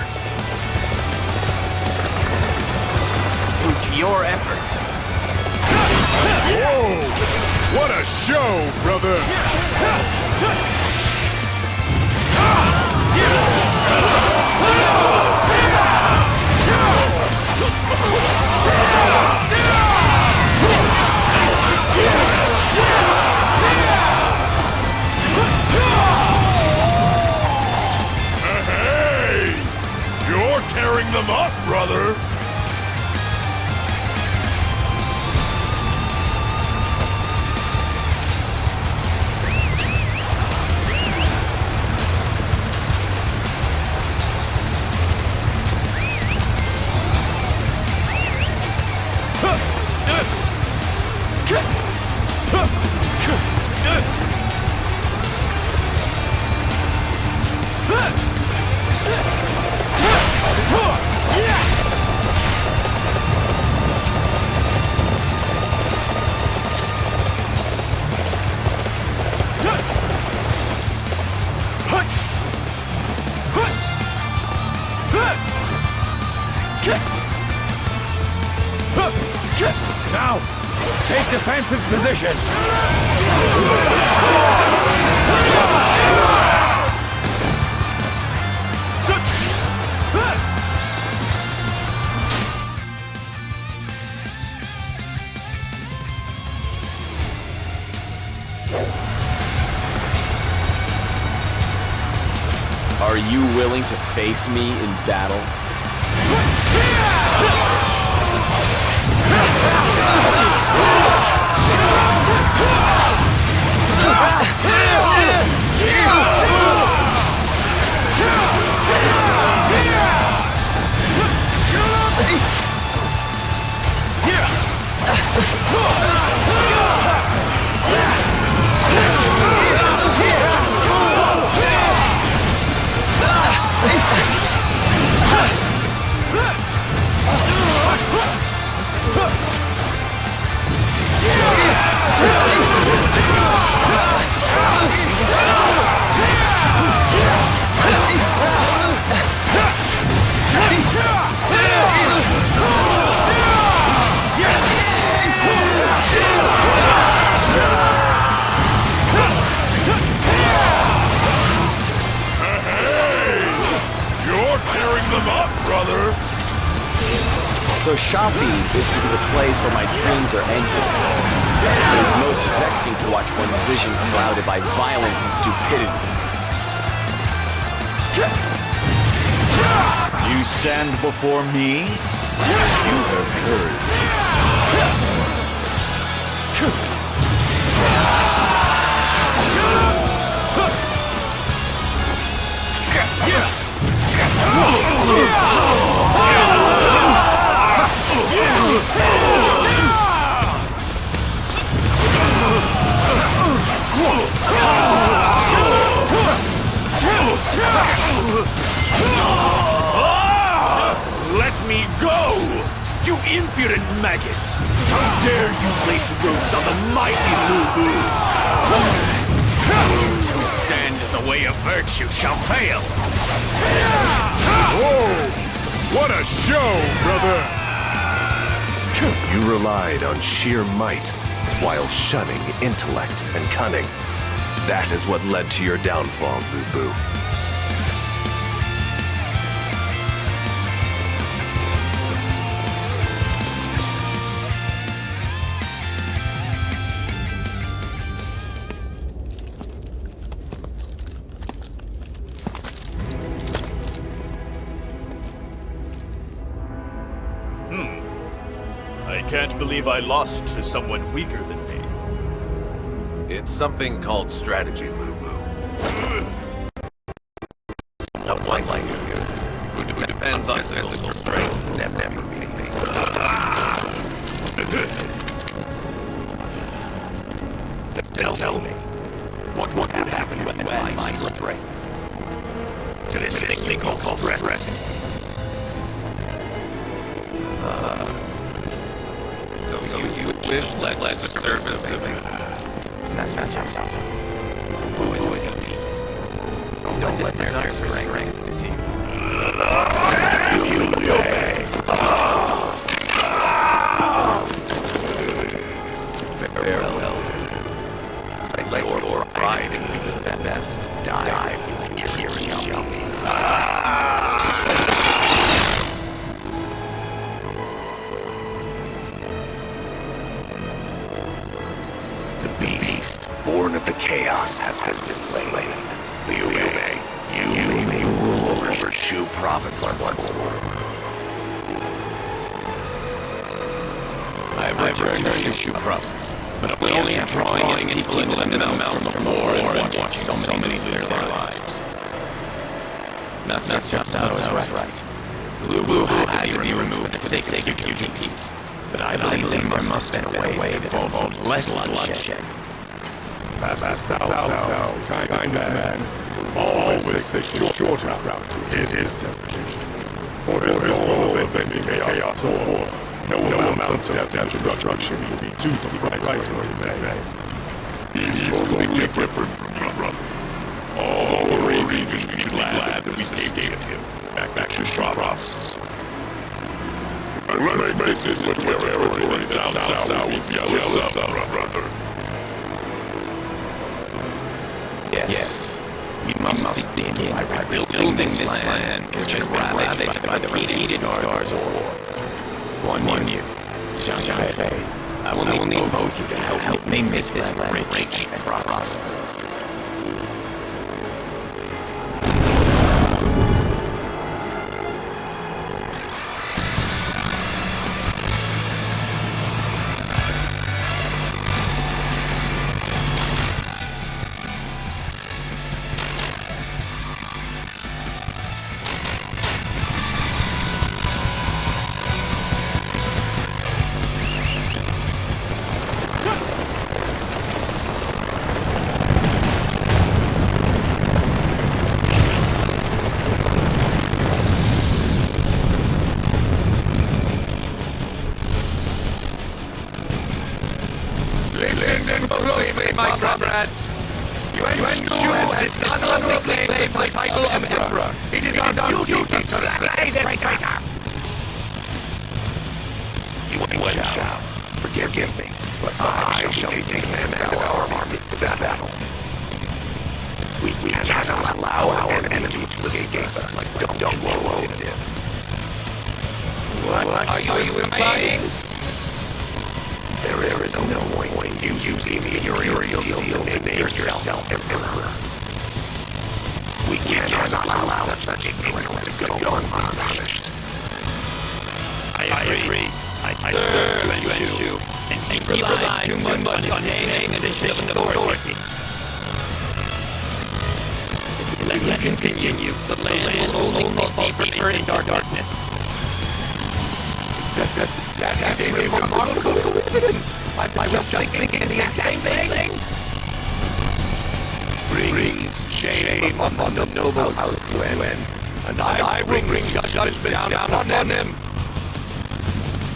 Due to your efforts. Whoa! What a show, brother! Hey! You're tearing them up, brother! Now, take defensive positions. Are you willing to face me in battle? So Shopee is to be the place where my dreams are ended. It is most vexing to watch one's vision clouded by violence and stupidity. You stand before me? You have courage. Let me go! You impudent maggots! How dare you place roots on the mighty Liu Bei! Those who stand in the way of virtue shall fail! Whoa! What a show, brother! You relied on sheer might, while shunning intellect and cunning. That is what led to your downfall, Liu Bei. I can't believe I lost to someone weaker than me. It's something called strategy, Liu Bei. Not like you. Who depends on physical strength. Never be. Tell me, what would happen when my strength to this thing called threat? So you wish less the service of me? That sounds. Who is it? Don't let their strength deceive you. Liu Bei. Farewell. Let your pride and the best die. Here shall be. Born of the chaos has been slain. Liu Bei, you may rule over Shu province once more. I have returned to Shu province, but only after drawing people into the mouth from war and watching so many lose their lives. Master Jiao was right. Liu Bei had to be removed for the sake of future peace, but I believe there must have been a way that involved less bloodshed. Master Cao, kind man, always takes the short route to his destination. For his goal of ending chaos or war, no amount of destruction will be too surprising for him. He's totally different from your brother. All the reasons we should be glad that we escaped him back to Sharras. And when I make this with territory, Cao will be jealous of our brother. Yes. We must begin by rebuilding this land, which has been ravaged by the repeated scars of war. One you, Zhang Fei. I will need both of you to help me make this land rich and prosperous. My comrades, Yuan Shu has dishonorably claimed my title of Emperor. It is our duty to slay this traitor. Yuan Shao, forgive me, but I shall take command of our army for this battle. We cannot allow our enemy to escape us like Dong Guo did. What are you implying? There is no point in you using me in your seal to name yourself Emperor. We cannot allow such ignorance to go unpunished. I agree. I serve you and keep relying too much on his name and position of authority. Let him continue. The land will only fall deeper in darkness. That is a remarkable coincidence. I was just thinking the exact same thing. Brings shame upon the noble house Yuen, and I will bring judgment down upon them.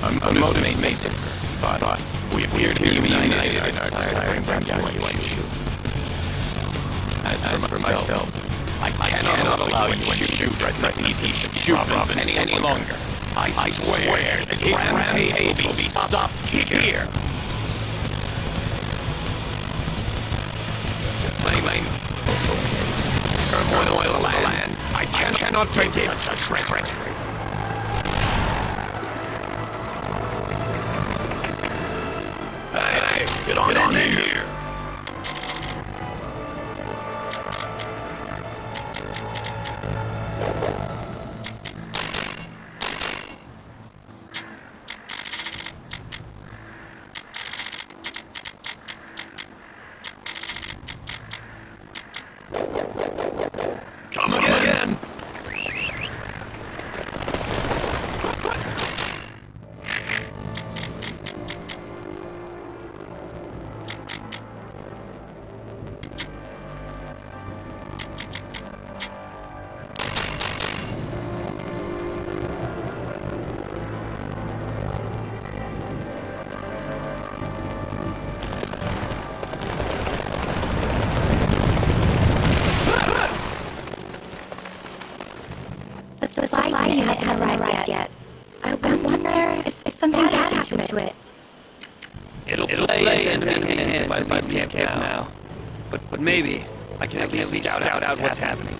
A motive may differ, but we appear to be united in our desire to bring down Yuan Shu. As for myself, I cannot allow Yuan Shu to threaten these Shu province any longer. I swear that his rampage will be stopped here. Claiming turmoil of the land, I cannot forgive such treachery. Hey, get on in here. Come again. Hasn't arrived yet. I wonder if something bad happened to it. It'll lay into the hands if I leave camp now. But maybe I can at least scout out what's happening.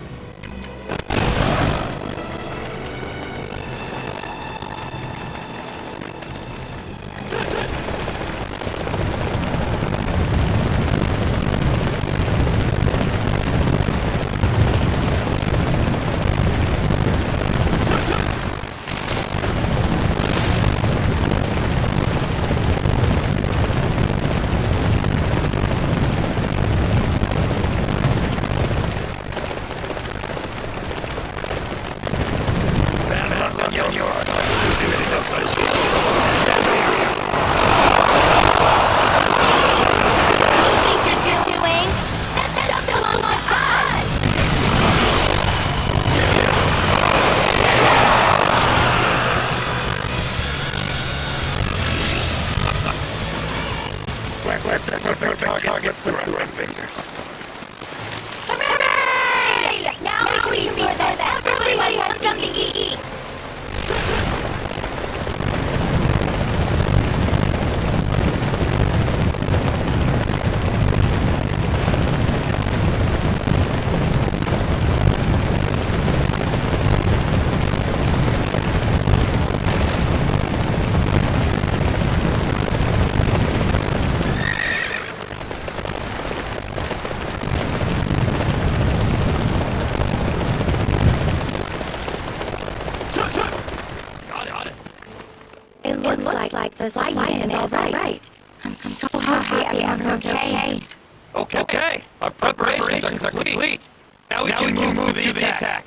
Now we see that everybody has something to eat. The lighting is all right. I'm so happy everyone's okay. Okay. Our preparations are complete. Now we can move to the attack.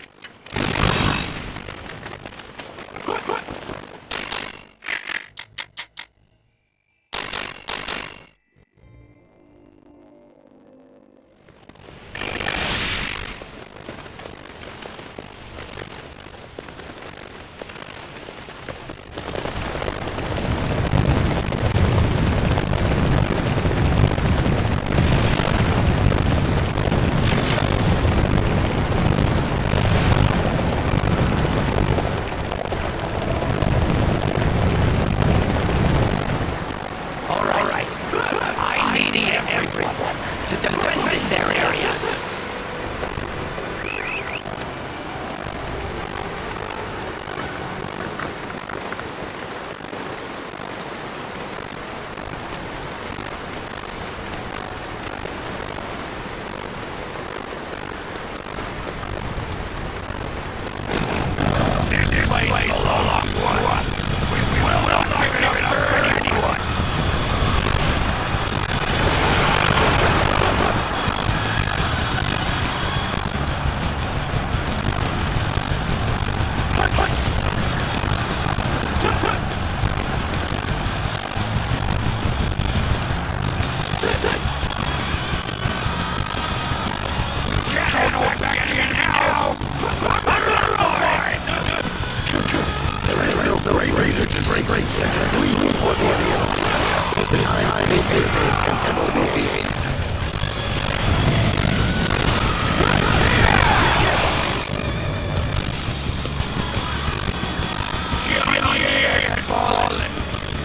fallen.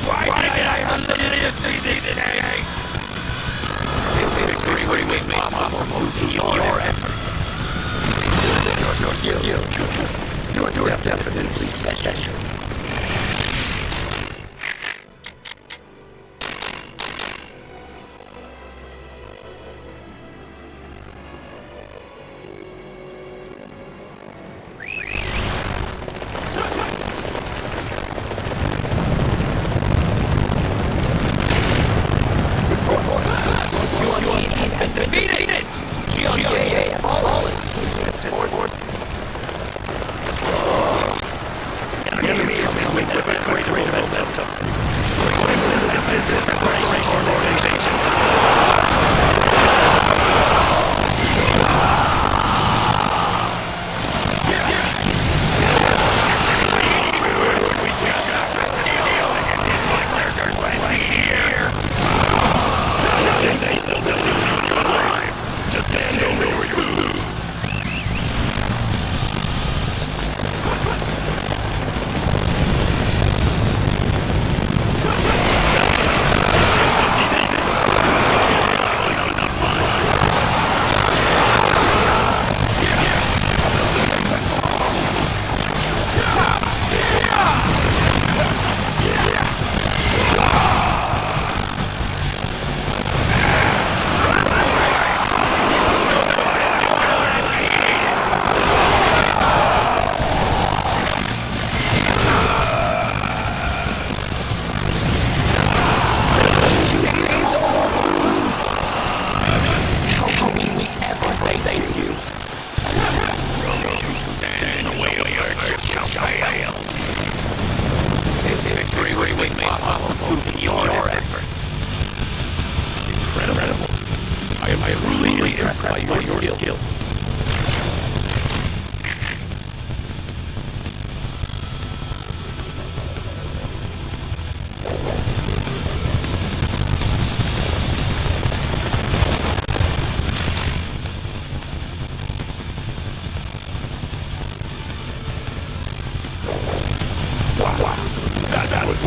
Why did I have to live to see this day? This victory was made possible due to your efforts. You're definitely special.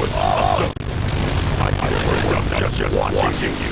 was awesome. I'm just watching you.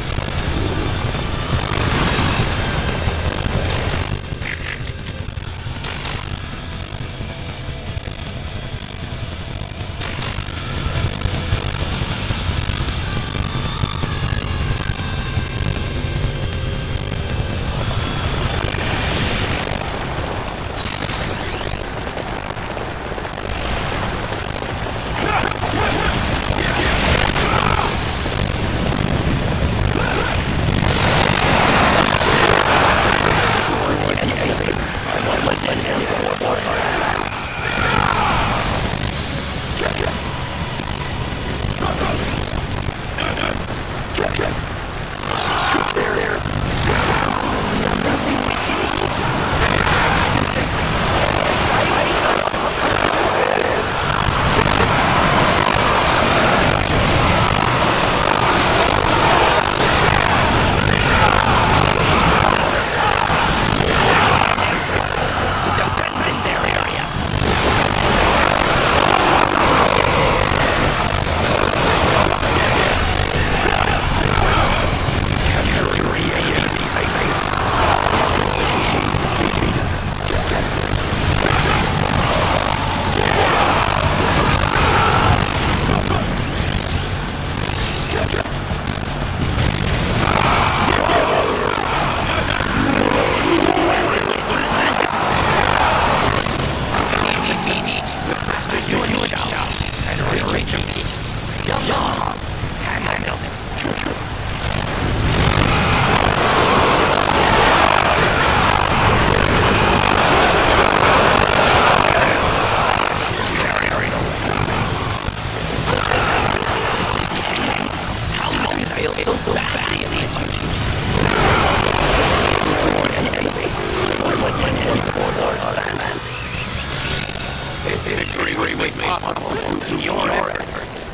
This victory was made possible due to your efforts.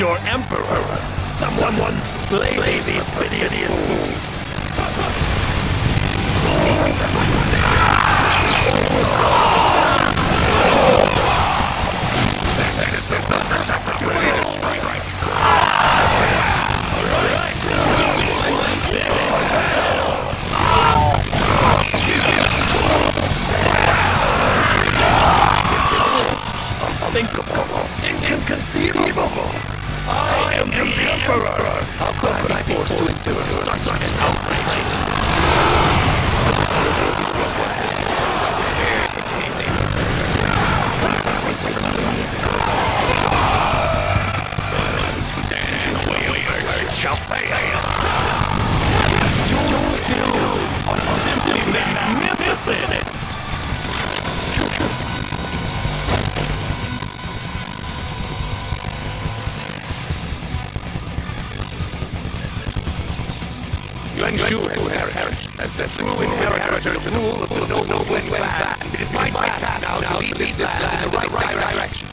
your emperor. Someone slay these hideous fools. This is the protective way to strike. Unthinkable, inconceivable. I am the Emperor. How could I be forced to endure such an outrage? Stand in the way of virtue shall fail. Your skills are simply magnificent. Yuan Shu has perished as the true inheritor to rule of the noble clan. It is my task now to lead this land in the right direction.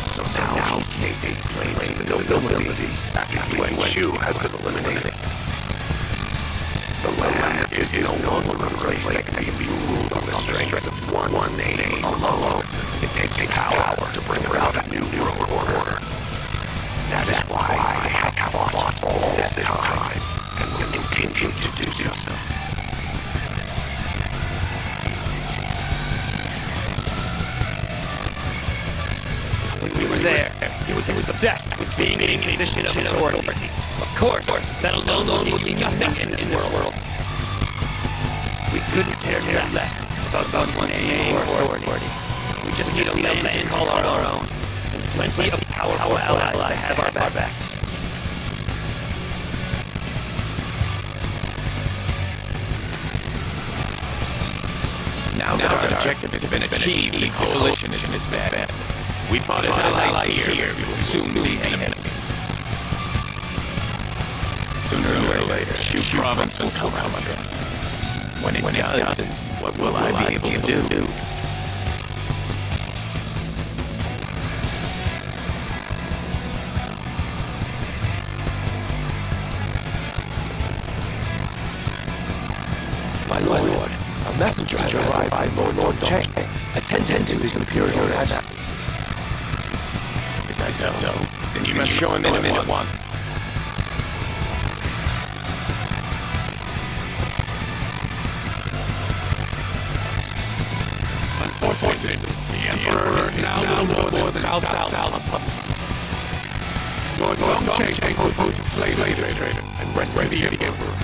So now he stakes claim to the nobility after Yuan Shu has been eliminated. The land is no longer a place that can be ruled on the strength of one's name alone. It takes power to bring about a new world order. That is why I have fought all this time and will continue to do so. When we were there, he was obsessed with being in a position of authority. Of course, that alone will give you nothing in this world. We couldn't care less about one's name or authority. We just need a land to call our own, and plenty of powerful allies to have our back. Now that our objective has been achieved, the coalition is disbanded. We fought as allies here, we will soon be enemies. Sooner or later, Shu Province will come under. When it does, what will I be able to do? My lord, a messenger has arrived from Lord Cheng. Attend to his Imperial Majesty. Is that so? Then you must show him in at once. Unfortunately, the Emperor is now little more than Cao. Lord Cheng proposed to slay the traitor and rescue the Emperor.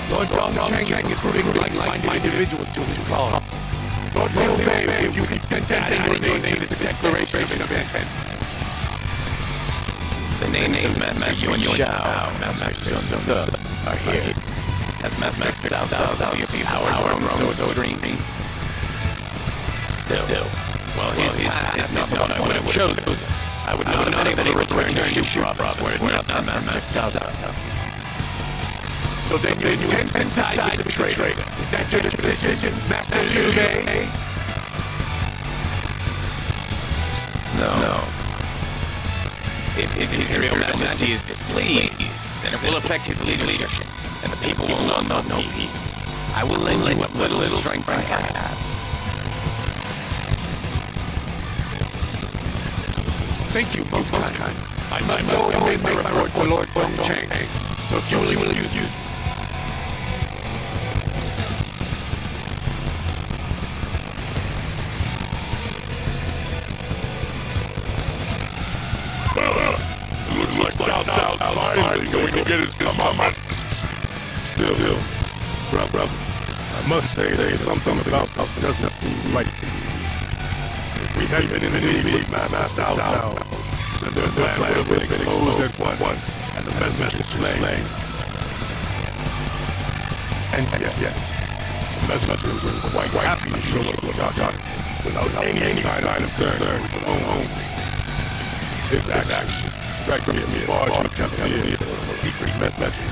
Lord Cheng is putting like-minded individuals to his cause. Lord Liu Bei, if you consent to adding your name to this declaration of intent. The names of Master Yuan Shao, Master Sun Ce are here. As Master Cao Cao uses power grown so extreme. Still, while his path is not the one I would have chosen, I would not have been able to return to Shu Province were it not for Master Cao Cao. So then you intend to side with the traitor. Is that your decision, Master Liu Bei? No. If his Imperial Majesty is displeased, then it will affect his leadership, and the people will not know peace. I will lend you what little strength I have. Thank you, most kind. I must go and make my report to Lord Cheng. So if you will excuse me. Looks like Cao Cao's finally going to get his comeuppance. Still, brother, I must say something about this doesn't seem right to me. If we had been in the Navy with Master Cao Cao, then the plan would have been exposed at once, and the messenger slain. And yet, the messenger was quite happy to show us what Cao Cao without any sign of concern with his own home. His action struck me as far too tempting for a secret messenger.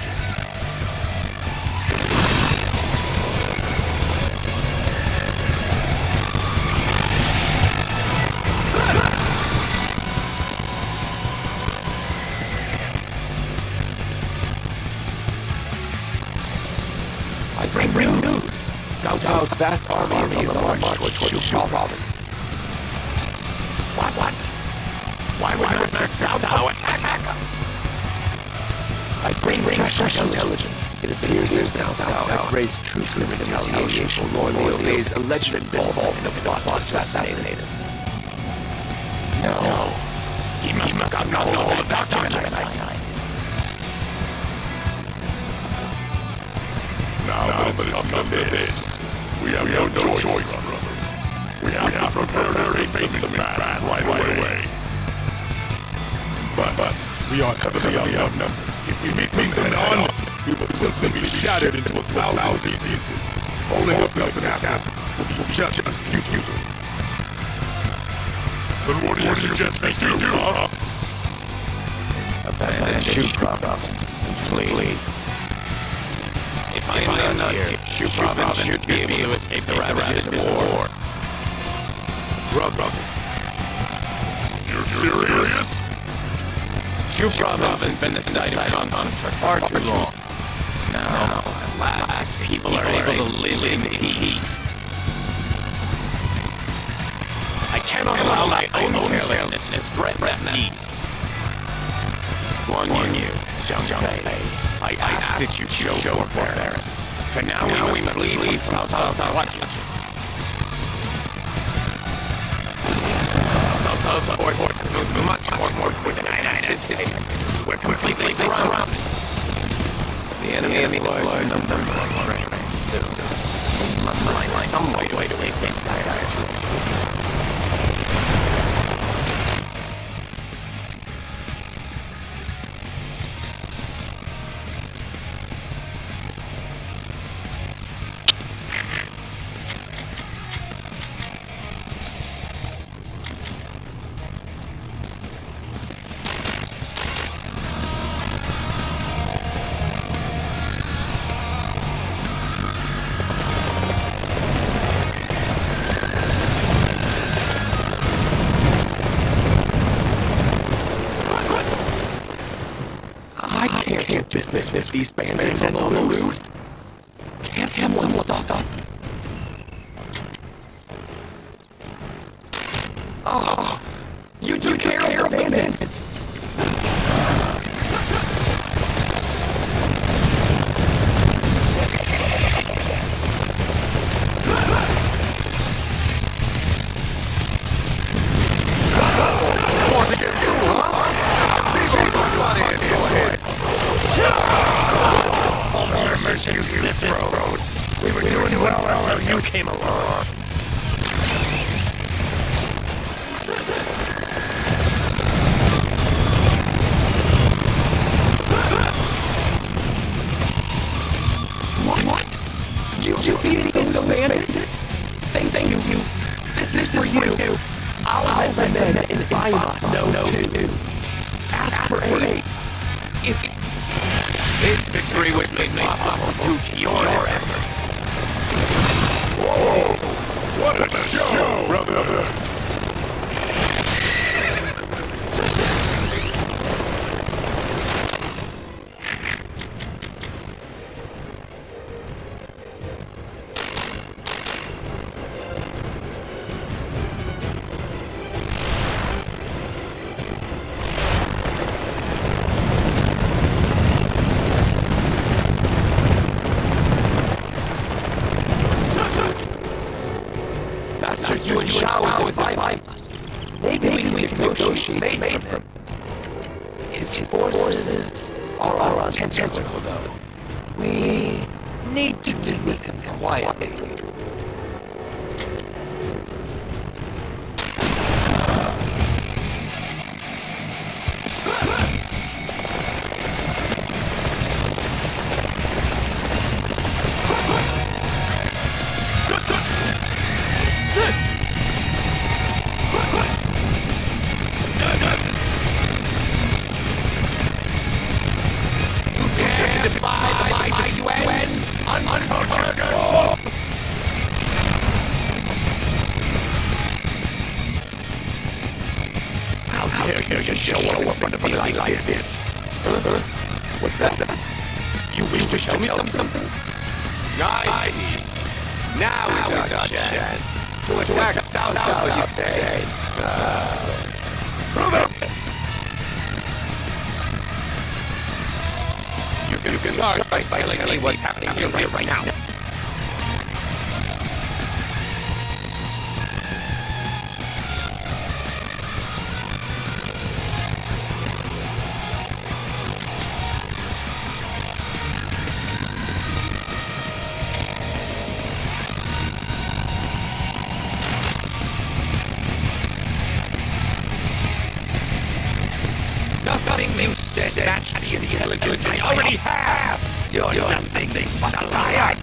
Cao's vast army is on the march towards Shu province. What? Why would Master Cao Cao attack us? I bring fresh intelligence. It appears that Cao Cao has raised troops in retaliation for Lord Liu Bei's alleged involvement in a plot to assassinate him. No. He must have gotten all the documents I signed. Now that it's come to this, we have no choice, brother. We have to prepare to face them in battle right away. But We are heavily outnumbered. if we meet them head-on, We will simply be shattered into a thousand pieces. Holding up the castle will be just futile. But what do you suggest we do, huh? Abandon Shu province and flee. If I am not here, Shu province should be able to escape the ravages of war. Brother. You're serious? Shu province has been the site of conflict for far too long. Now, at last, people are able to live in peace. I cannot allow my own carelessness to threaten peace. Guan Yu, Zhang Bei, I ask that you show forbearance. For now we must flee from Cao Cao's clutches. Cao Cao's forces have moved much more quick than I anticipated. We're completely surrounded. The enemy is large in number. We must find some way to escape dire situation. Business these bandits on the loose. Can't someone stop? Oh, you took care of the bandits. Want to get you, huh? Mercy, this road. We were doing well until you came along. What? You defeated the bandits? Thank you. This is for you. I'll let them in Ima know too. Ask for aid. This victory was made possible due to your efforts. Whoa! What a show, brother! Master Yuan Shao is alive. Maybe we can negotiate made from him. His forces are on tentacles, though. We need to meet with him quietly. How dare you show up in front of me like this? What's that? You wish to tell me something? I see. Now is our chance to attack South, you say? Prove it! You can start by telling me what's happening here right now. Nothing you said matched the intelligence I already have! You're nothing but a liar!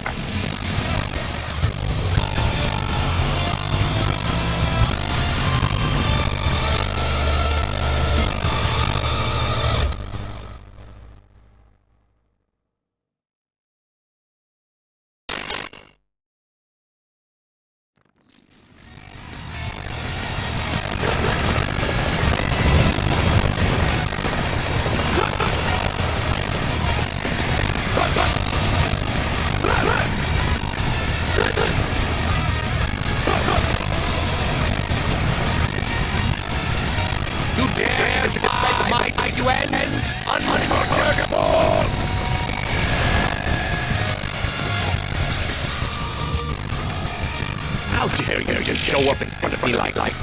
How dare you just show up in front of me like this?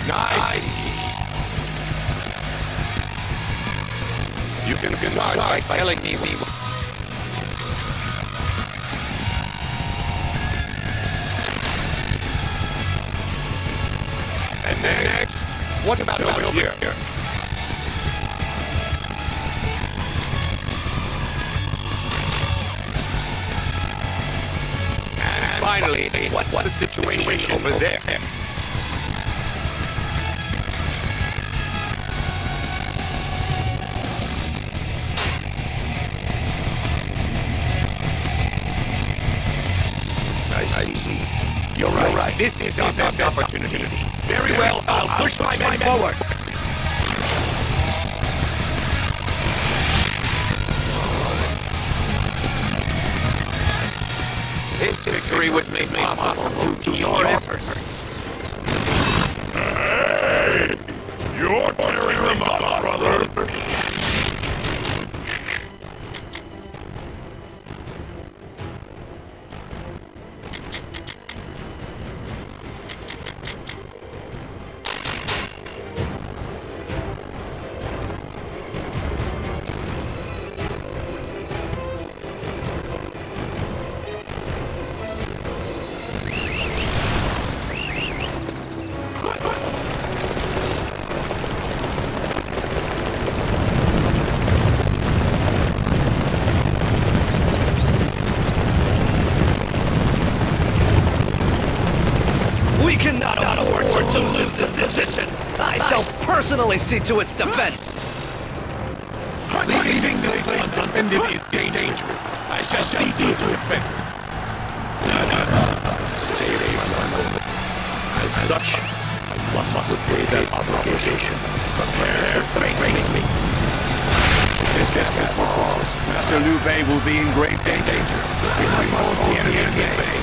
Nice! You can start by telling me And next, what about over here? And finally, what's the situation over there? I see. You're right. This is our best opportunity. Very well, I'll push my men forward. This victory was made possible due to your efforts. Hey! You're tearing them up, brother! We cannot afford to lose this position. I shall personally see to its defense. Leaving this place undefended is dangerous. I shall see to its defense. Stay my moment. As such, I must obey that obligation. Prepare to face me. This gets falls. Master Liu Bei will be in grave danger. We must be in Bei.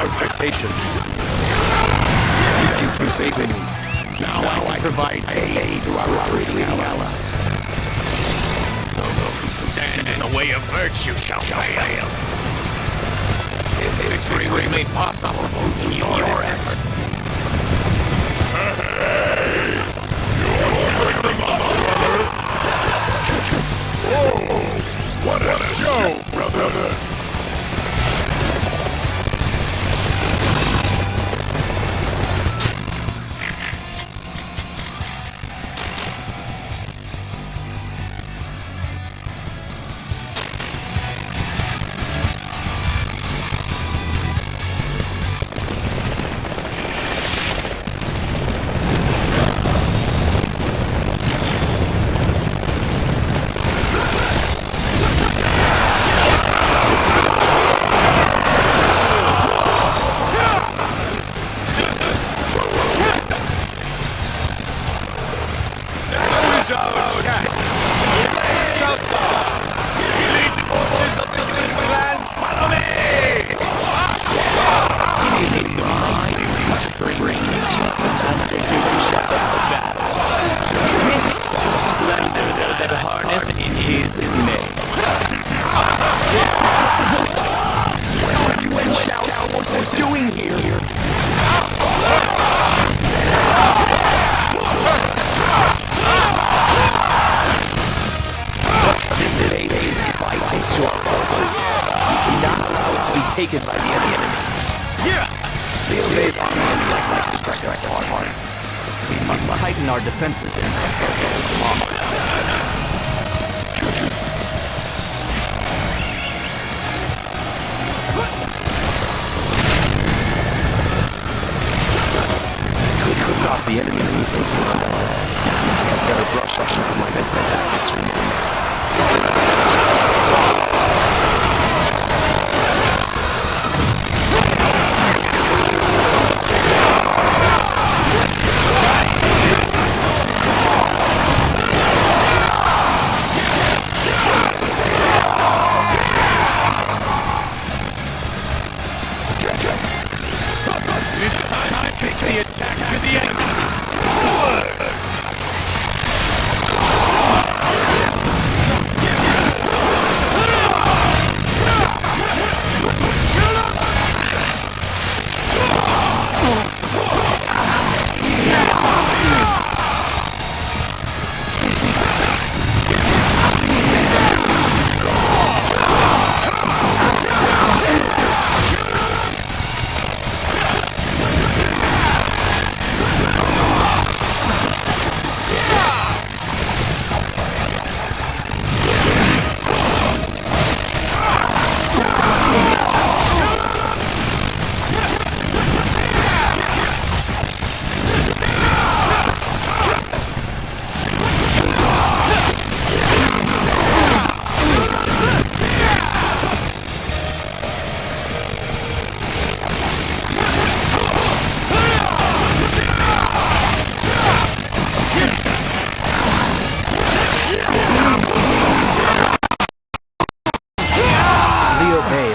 Expectations. Thank you for saving me. Now I provide aid to our retreating allies. Those who stand in the way of virtue shall fail. This victory was made possible due to your efforts. Hey! You're the mother! Whoa! What a show, brother! doing here? This is a fight to our forces. We cannot allow it to be taken by the enemy. Liu Bei's army is likely to strike us hard. We must tighten our defenses and prepare for tomorrow. We could stop the enemy from taking on our I better brush up on my defense tactics from Take the attack to the enemy!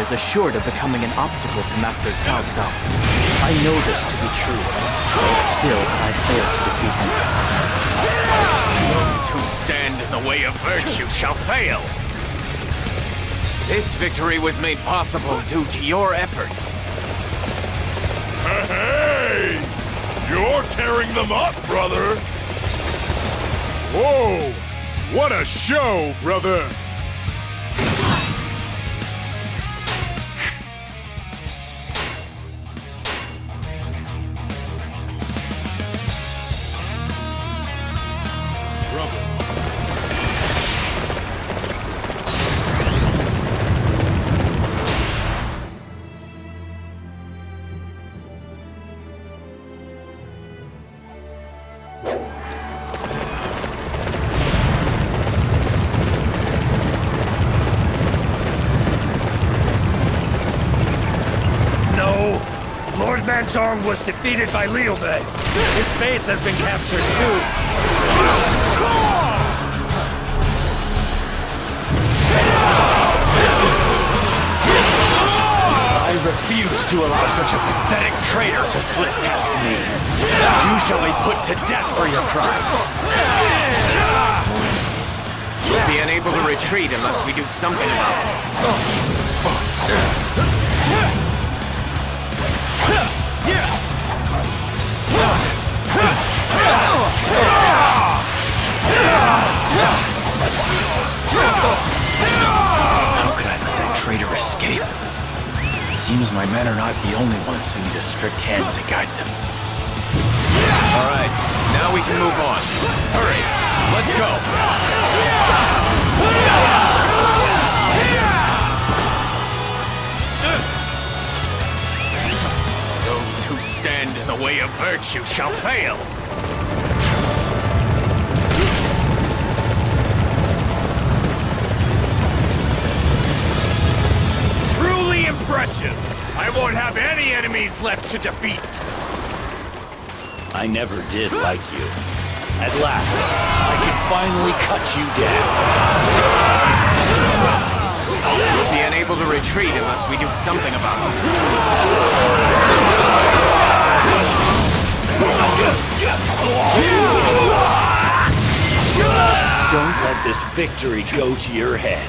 is assured of becoming an obstacle to Master Cao Cao. I know this to be true, but still I failed to defeat him. Those who stand in the way of virtue shall fail. This victory was made possible due to your efforts. Hey! You're tearing them up, brother! Whoa! What a show, brother! Song was defeated by Liu Bei. His base has been captured too. I refuse to allow such a pathetic traitor to slip past me. You shall be put to death for your crimes. We'll be unable to retreat unless we do something about it. How could I let that traitor escape? It seems my men are not the only ones who need a strict hand to guide them. All right, now we can move on. Hurry, let's go. Those who stand in the way of virtue shall fail. Truly impressive. I won't have any enemies left to defeat. I never did like you. At last, I can finally cut you down. We'll be unable to retreat unless we do something about it. Don't let this victory go to your head.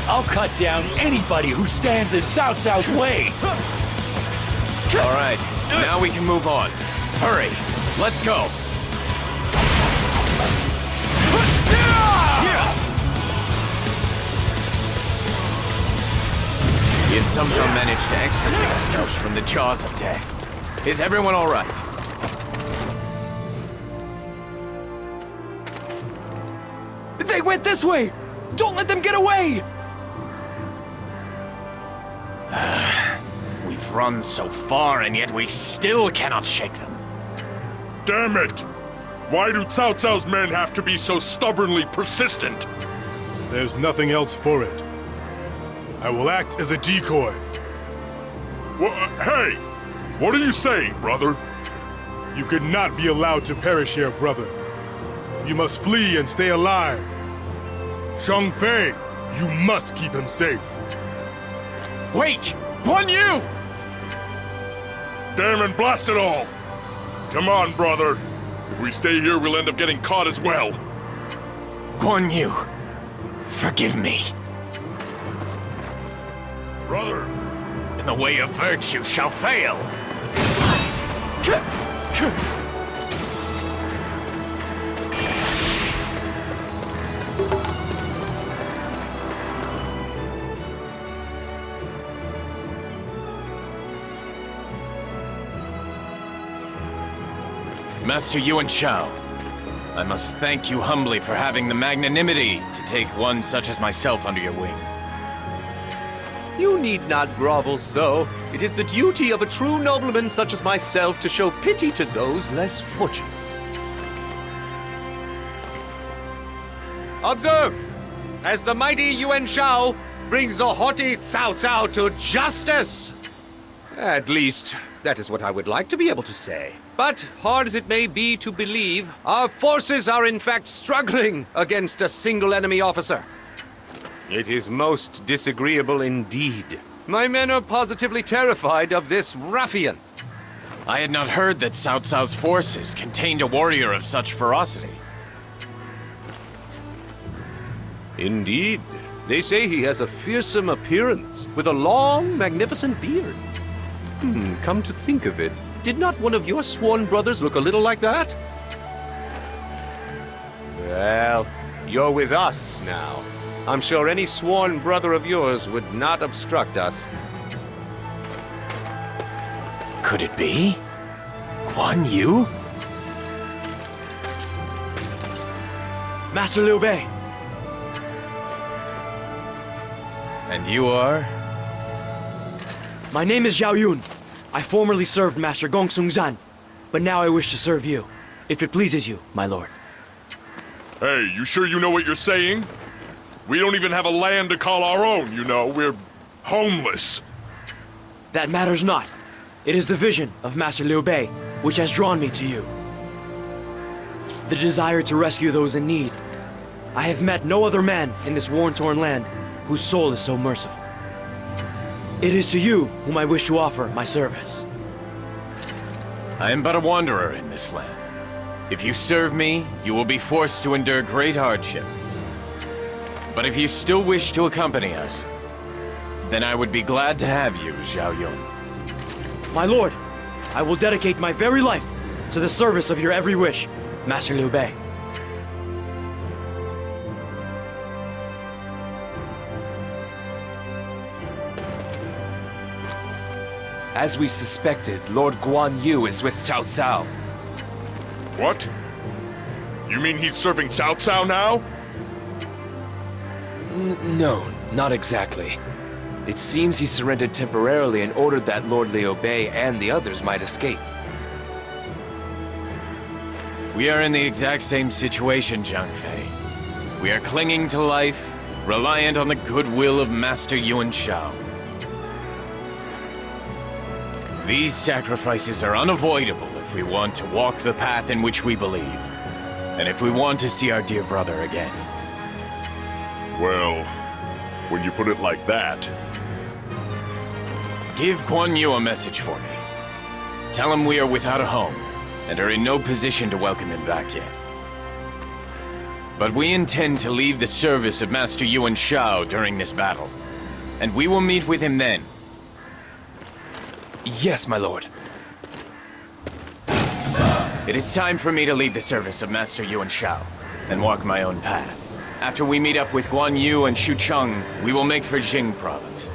I'll cut down anybody who stands in Cao Cao's way. All right, now we can move on. Hurry, let's go. We have somehow managed to extricate ourselves from the jaws of death. Is everyone all right? They went this way! Don't let them get away! We've run so far, and yet we still cannot shake them. Damn it! Why do Cao Cao's men have to be so stubbornly persistent? There's nothing else for it. I will act as a decoy. Hey! What are you saying, brother? You could not be allowed to perish here, brother. You must flee and stay alive. Zhang Fei, you must keep him safe. Wait! Guan Yu! Damn and blast it all! Come on, brother. If we stay here, we'll end up getting caught as well. Guan Yu, forgive me. Brother! And the way of virtue shall fail. Master Yuan Shao, I must thank you humbly for having the magnanimity to take one such as myself under your wing. You need not grovel so. It is the duty of a true nobleman such as myself to show pity to those less fortunate. Observe! As the mighty Yuan Shao brings the haughty Cao Cao to justice! At least, that is what I would like to be able to say. But, hard as it may be to believe, our forces are in fact struggling against a single enemy officer. It is most disagreeable indeed. My men are positively terrified of this ruffian. I had not heard that Cao Cao's forces contained a warrior of such ferocity. Indeed. They say he has a fearsome appearance, with a long, magnificent beard. Come to think of it, did not one of your sworn brothers look a little like that? Well, you're with us now. I'm sure any sworn brother of yours would not obstruct us. Could it be? Guan Yu? Master Liu Bei. And you are? My name is Zhao Yun. I formerly served Master Gongsung Zhan, but now I wish to serve you, if it pleases you, my lord. Hey, you sure you know what you're saying? We don't even have a land to call our own, you know. We're homeless. That matters not. It is the vision of Master Liu Bei which has drawn me to you. The desire to rescue those in need. I have met no other man in this war-torn land whose soul is so merciful. It is to you whom I wish to offer my service. I am but a wanderer in this land. If you serve me, you will be forced to endure great hardship. But if you still wish to accompany us, then I would be glad to have you, Zhao Yun. My lord, I will dedicate my very life to the service of your every wish, Master Liu Bei. As we suspected, Lord Guan Yu is with Cao Cao. What? You mean he's serving Cao Cao now? No, not exactly. It seems he surrendered temporarily and ordered that Lord Liu Bei and the others might escape. We are in the exact same situation, Zhang Fei. We are clinging to life, reliant on the goodwill of Master Yuan Shao. These sacrifices are unavoidable if we want to walk the path in which we believe, and if we want to see our dear brother again. Well, when you put it like that... Give Guan Yu a message for me. Tell him we are without a home, and are in no position to welcome him back yet. But we intend to leave the service of Master Yuan Shao during this battle, and we will meet with him then. Yes, my lord. It is time for me to leave the service of Master Yuan Shao and walk my own path. After we meet up with Guan Yu and Shu Cheng, we will make for Jing province.